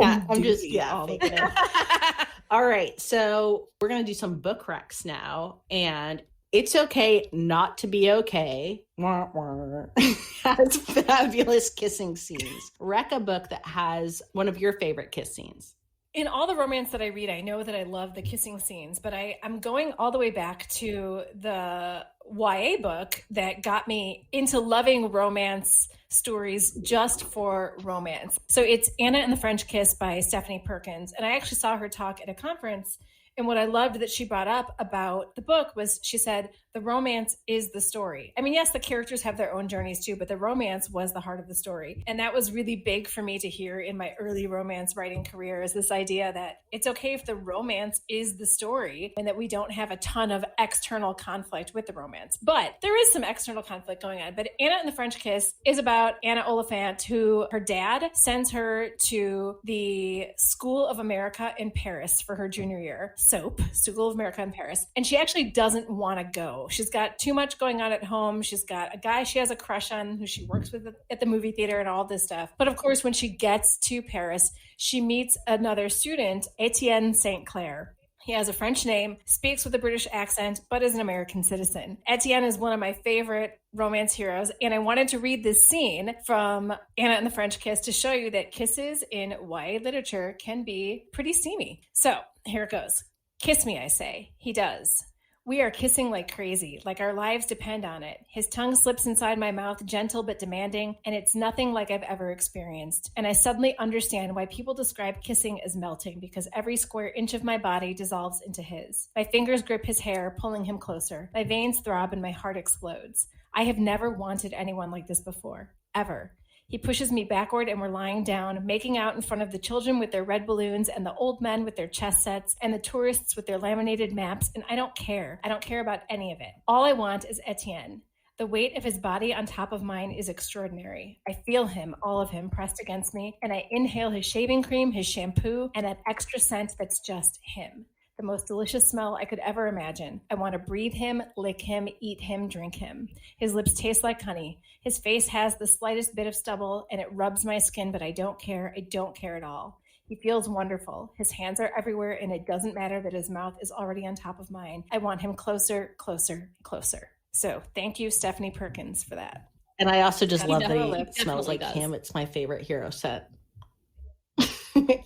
All right, so we're going to do some book recs now, and It's Okay Not to Be Okay has fabulous kissing scenes. Rec a book that has one of your favorite kiss scenes. In all the romance that I read, I know that I love the kissing scenes, but I'm going all the way back to the YA book that got me into loving romance stories just for romance. So it's Anna and the French Kiss by Stephanie Perkins. And I actually saw her talk at a conference. And what I loved that she brought up about the book was she said, The romance is the story. I mean, yes, the characters have their own journeys too, but the romance was the heart of the story. And that was really big for me to hear in my early romance writing career, is this idea that it's okay if the romance is the story and that we don't have a ton of external conflict with the romance. But there is some external conflict going on. But Anna and the French Kiss is about Anna Oliphant, who her dad sends her to the School of America in Paris for her junior year, SOAP, School of America in Paris. And she actually doesn't want to go. She's got too much going on at home. She's got a guy she has a crush on who she works with at the movie theater and all this stuff. But of course, when she gets to Paris, she meets another student, Etienne St. Clair. He has a French name, speaks with a British accent, but is an American citizen. Etienne is one of my favorite romance heroes, and I wanted to read this scene from Anna and the French Kiss to show you that kisses in YA literature can be pretty steamy. So here it goes. Kiss me, I say. He does. We are kissing like crazy, like our lives depend on it. His tongue slips inside my mouth, gentle but demanding, and it's nothing like I've ever experienced. And I suddenly understand why people describe kissing as melting, because every square inch of my body dissolves into his. My fingers grip his hair, pulling him closer. My veins throb and my heart explodes. I have never wanted anyone like this before, ever. He pushes me backward and we're lying down, making out in front of the children with their red balloons and the old men with their chess sets and the tourists with their laminated maps, and I don't care. I don't care about any of it. All I want is Etienne. The weight of his body on top of mine is extraordinary. I feel him, all of him, pressed against me, and I inhale his shaving cream, his shampoo, and that extra scent that's just him. The most delicious smell I could ever imagine. I want to breathe him, lick him, eat him, drink him. His lips taste like honey. His face has the slightest bit of stubble, and it rubs my skin, but I don't care. I don't care at all. He feels wonderful. His hands are everywhere, and it doesn't matter that his mouth is already on top of mine. I want him closer, closer, closer. So thank you, Stephanie Perkins, for that. And I also just love that he smells like him. It's my favorite hero scent.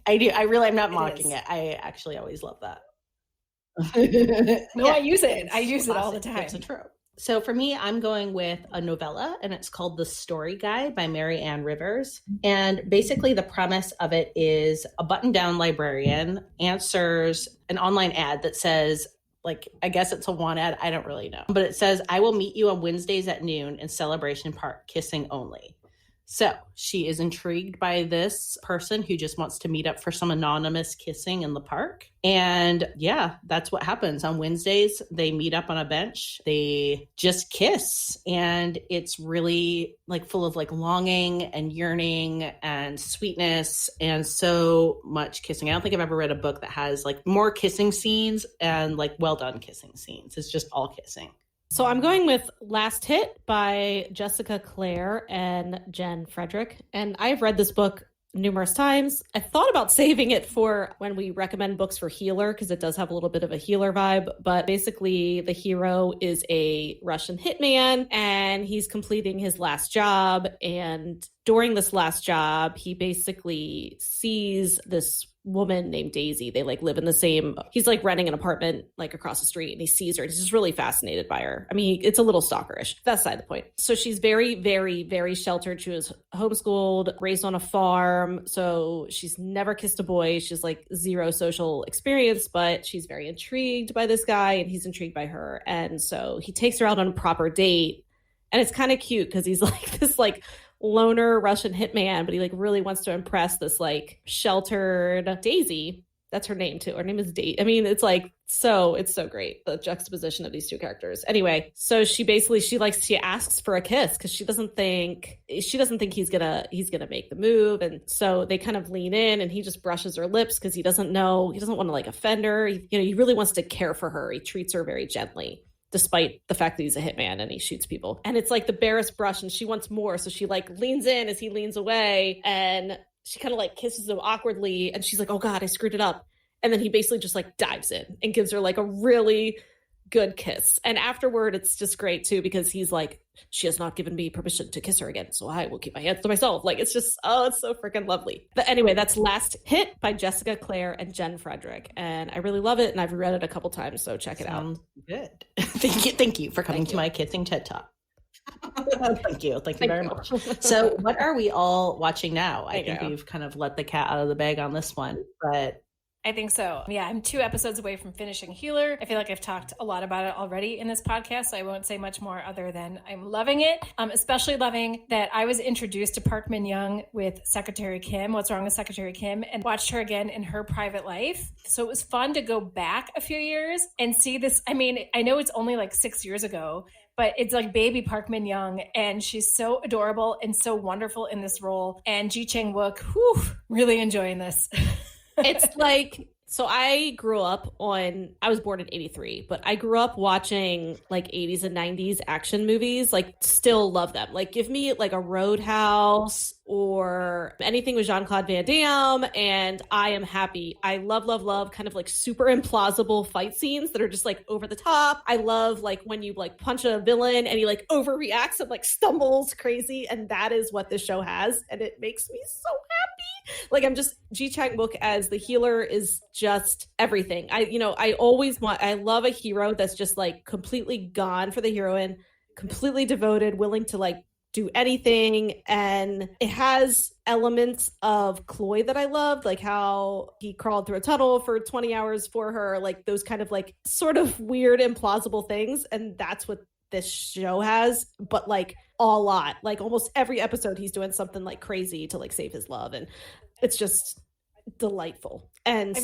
I do. I'm not mocking it. I actually always love that. No, yeah, I use it. I use it all the time. It's a trope. So for me, I'm going with a novella, and it's called The Story Guy by Mary Ann Rivers. And basically the premise of it is a button-down librarian answers an online ad that says, like, I guess it's a want ad. I don't really know. But it says, I will meet you on Wednesdays at noon in Celebration Park, kissing only. So she is intrigued by this person who just wants to meet up for some anonymous kissing in the park. And yeah, that's what happens. On Wednesdays, they meet up on a bench. They just kiss. And it's really like full of like longing and yearning and sweetness and so much kissing. I don't think I've ever read a book that has like more kissing scenes and like well done kissing scenes. It's just all kissing. So I'm going with Last Hit by Jessica Clare and Jen Frederick. And I've read this book numerous times. I thought about saving it for when we recommend books for healer, because it does have a little bit of a healer vibe. But basically, the hero is a Russian hitman, and he's completing his last job. And during this last job, he basically sees this woman named Daisy. They like live in the same, he's like renting an apartment like across the street, and he sees her and he's just really fascinated by her. I mean, it's a little stalkerish. That's beside the point. So she's very, very, very sheltered. She was homeschooled, raised on a farm. So she's never kissed a boy. She's like zero social experience, but she's very intrigued by this guy and he's intrigued by her. And so he takes her out on a proper date. And it's kind of cute because he's like this like loner Russian hitman, but he like really wants to impress this like sheltered Daisy. That's her name too. Her name is Daisy. I mean, it's like it's so great, the juxtaposition of these two characters. Anyway, so she asks for a kiss because she doesn't think he's gonna make the move, and so they kind of lean in, and he just brushes her lips because he doesn't want to like offend her. He really wants to care for her. He treats her very gently, despite the fact that he's a hitman and he shoots people. And it's like the barest brush, and she wants more. So she like leans in as he leans away, and she kind of like kisses him awkwardly. And she's like, oh God, I screwed it up. And then he basically just like dives in and gives her like a really good kiss. And afterward, it's just great too, because he's like, she has not given me permission to kiss her again, so I will keep my hands to myself. Like, it's just, it's so freaking lovely. But anyway, that's Last Hit by Jessica Clare and Jen Frederick. And I really love it. And I've read it a couple times, so check it out. Good. Thank you for coming to my kissing TED Talk. Thank you very much. So what are we all watching now? I think we've kind of let the cat out of the bag on this one, but I think so. Yeah, I'm 2 episodes away from finishing Healer. I feel like I've talked a lot about it already in this podcast, so I won't say much more other than I'm loving it. Especially loving that I was introduced to Park Min-young with Secretary Kim, What's Wrong with Secretary Kim, and watched her again in her private life. So it was fun to go back a few years and see this. I mean, I know it's only like 6 years ago, but it's like baby Park Min-young, and she's so adorable and so wonderful in this role. And Ji Chang-wook, really enjoying this. It's like, so I was born in 83, but I grew up watching like 80s and 90s action movies, like still love them. Like give me like a Roadhouse or anything with Jean-Claude Van Damme, and I am happy. I love kind of like super implausible fight scenes that are just like over the top. I love like when you like punch a villain and he like overreacts and like stumbles crazy, and that is what this show has, and it makes me so happy. Like I'm just, Ji Chang-wook as the healer is just everything. I love a hero that's just like completely gone for the heroine, completely devoted, willing to like do anything. And it has elements of Chloe that I loved, like how he crawled through a tunnel for 20 hours for her, like those kind of like sort of weird, implausible things. And that's what this show has, but like a lot, like almost every episode he's doing something like crazy to like save his love, and it's just delightful. And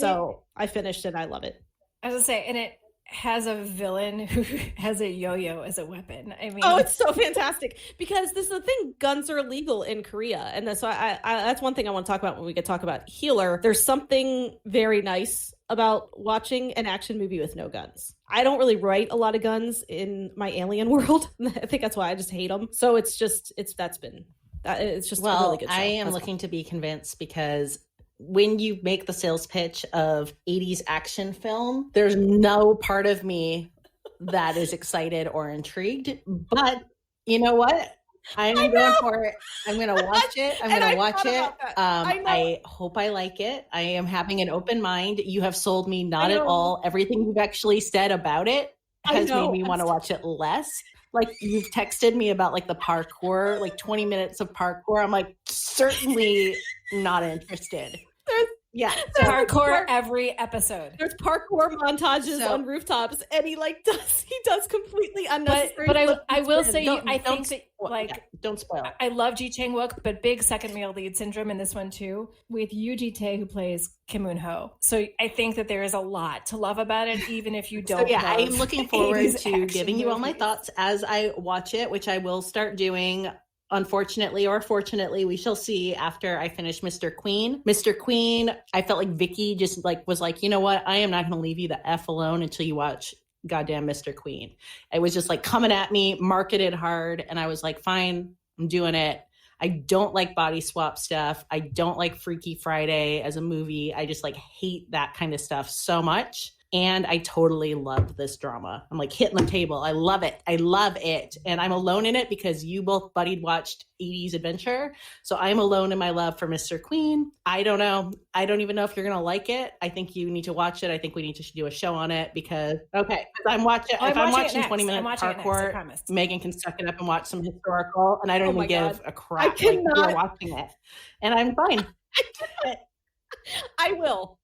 I finished it. I love it. I was gonna say, and it has a villain who has a yo-yo as a weapon. I mean, oh, it's so fantastic, because this is the thing, guns are illegal in Korea, and that's why that's one thing I want to talk about when we get talk about Healer. There's something very nice about watching an action movie with no guns. I don't really write a lot of guns in my alien world. I think that's why I just hate them. So it's just a really good show. I am looking to be convinced, because when you make the sales pitch of 80s action film, there's no part of me that is excited or intrigued. But you know what? I'm going for it. I'm going to watch it. I'm going to watch it. I hope I like it. I am having an open mind. You have sold me not at all. Everything you've actually said about it has made me want to watch it less. Like you've texted me about like the parkour, like 20 minutes of parkour. I'm like, certainly not interested. There's parkour every episode. There's parkour montages on rooftops, and he does completely unnecessary. But I will say, don't spoil it. I love Ji Chang-wook, but big second male lead syndrome in this one too, with Yoo Ji-tae, who plays Kim Eun-ho. So I think that there is a lot to love about it, even if you don't. So I am looking forward to giving you all my thoughts as I watch it, which I will start doing. Unfortunately or fortunately, we shall see after I finish Mr. Queen. Mr. Queen, I felt like Vicky just like was like, you know what? I am not going to leave you the F alone until you watch goddamn Mr. Queen. It was just like coming at me, marketed hard. And I was like, fine, I'm doing it. I don't like body swap stuff. I don't like Freaky Friday as a movie. I just like hate that kind of stuff so much. And I totally loved this drama. I'm like hitting the table. I love it. I love it. And I'm alone in it because you both buddied watched 80s Adventure. So I'm alone in my love for Mr. Queen. I don't know. I don't even know if you're going to like it. I think you need to watch it. I think we need to do a show on it because, I'm watching 20 minutes parkour, Megan can suck it up and watch some historical. And I don't even give a crap. Like you're watching it. And I'm fine. I will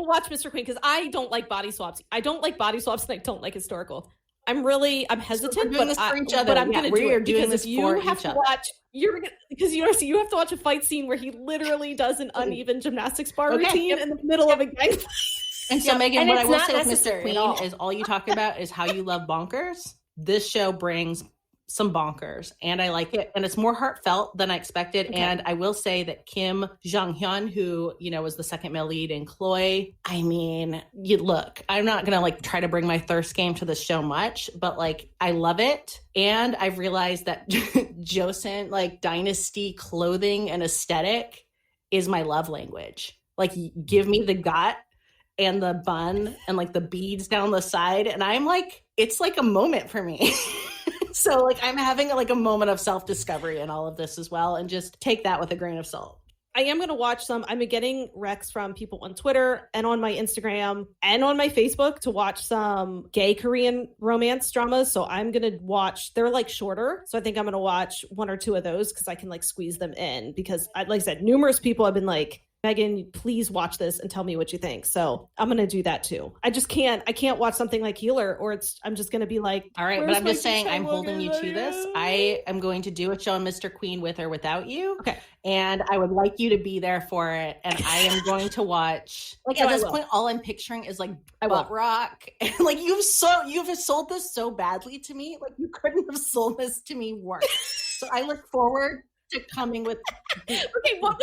watch Mr. Queen because I don't like body swaps. I don't like body swaps and I don't like historical. I'm hesitant, but I'm going to do it because you have to watch. Because you have to watch a fight scene where he literally does an uneven gymnastics bar routine in the middle of a gang fight. And so, Megan, what I will say with Mr. Queen is all you talk about is how you love bonkers. This show brings some bonkers, and I like it, and it's more heartfelt than I expected. And I will say that Kim Jong-hyun, who was the second male lead in Chloe, I mean, I'm not gonna like try to bring my thirst game to the show much, but like I love it. And I've realized that Joseon like dynasty clothing and aesthetic is my love language. Like give me the gut and the bun and like the beads down the side, and I'm like, it's like a moment for me. So like I'm having like a moment of self-discovery in all of this as well, and just take that with a grain of salt. I am going to watch some. I'm getting recs from people on Twitter and on my Instagram and on my Facebook to watch some gay Korean romance dramas. So I'm going to watch, they're like shorter. So I think I'm going to watch one or two of those because I can like squeeze them in because like I said, numerous people have been like, Megan, please watch this and tell me what you think. So I'm going to do that too. I can't watch something like Healer or I'm just going to be like, all right, but I'm just saying I'm holding you to this. I am going to do a show on Mr. Queen with or without you. Okay. And I would like you to be there for it. And I am going to watch, like at this point, all I'm picturing is like butt rock. And like you've sold this so badly to me. Like you couldn't have sold this to me worse. So I look forward to coming with. Okay, well,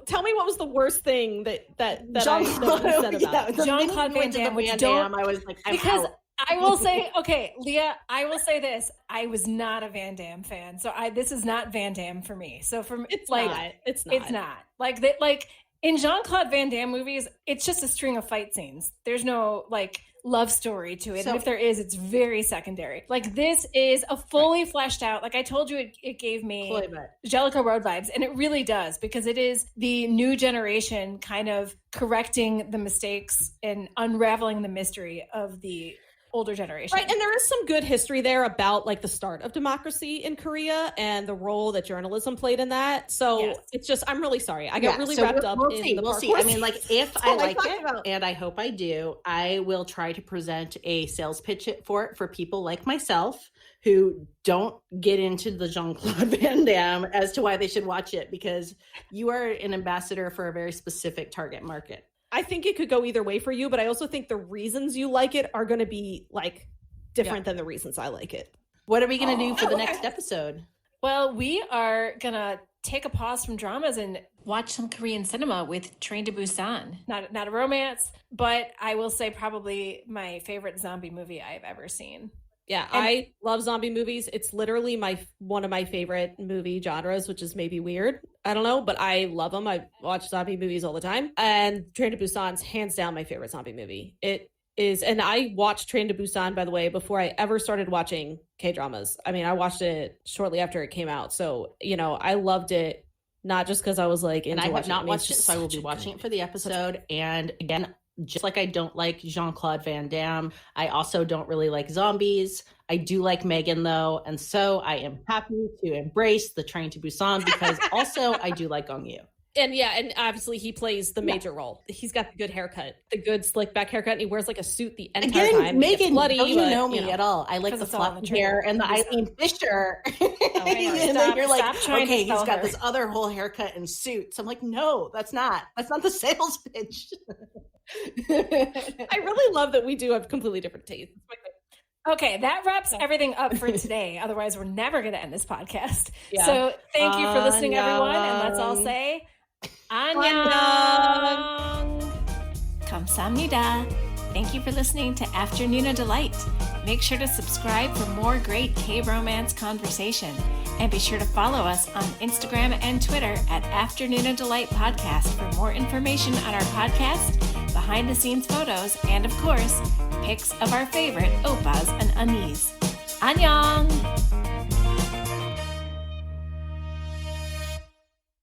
tell me what was the worst thing that Jean-Claude, I said about Jean-Claude Van Damme. I was like, because out. I will say, okay, Leah, I will say this. I was not a Van Damme fan. So this is not Van Damme for me. So for me, it's not. Like in Jean-Claude Van Damme movies, it's just a string of fight scenes. There's no like love story to it. And if there is, it's very secondary. Like this is a fully fleshed out, like I told you, it gave me Jellicoe Road vibes. And it really does, because it is the new generation kind of correcting the mistakes and unraveling the mystery of the older generation. Right. And there is some good history there about like the start of democracy in Korea and the role that journalism played in that. So it's just, I'm really sorry. I got really wrapped up in the parkour. I mean, like if I like it, and I hope I do, I will try to present a sales pitch for it for people like myself who don't get into the Jean-Claude Van Damme as to why they should watch it, because you are an ambassador for a very specific target market. I think it could go either way for you, but I also think the reasons you like it are going to be like different than the reasons I like it. What are we going to do for the next episode? Well, we are going to take a pause from dramas and watch some Korean cinema with Train to Busan. Not a romance, but I will say probably my favorite zombie movie I've ever seen. Yeah, I love zombie movies. It's literally one of my favorite movie genres, which is maybe weird. I don't know, but I love them. I watch zombie movies all the time. And Train to Busan's hands down my favorite zombie movie. It is, and I watched Train to Busan, by the way, before I ever started watching K-dramas. I mean, I watched it shortly after it came out. So, I loved it, not just because I was like into and I have watching not watched it, so I will be watching it for the episode. And again, just like I don't like Jean-Claude Van Damme, I also don't really like zombies. I do like Megan, though. And so I am happy to embrace the Train to Busan, because also I do like Gong Yoo. And and obviously he plays the major role. He's got the good haircut, the good slick back haircut, and he wears like a suit the entire time. Megan, don't you know me at all? I like the fluffy hair and the Eileen Fisher. And then you're like, okay, he's got this other whole haircut and suits. I'm like, no, that's not the sales pitch. I really love that we do have completely different tastes. Okay, that wraps everything up for today. Otherwise, we're never going to end this podcast. Yeah. So thank you for listening, everyone. And let's all say, Annyeong! Kamsahamnida. Thank you for listening to Afternoona Delight. Make sure to subscribe for more great K-romance conversation. And be sure to follow us on Instagram and Twitter at Afternoona Delight Podcast for more information on our podcast, behind-the-scenes photos, and, of course, pics of our favorite oppas and anis. Annyeong!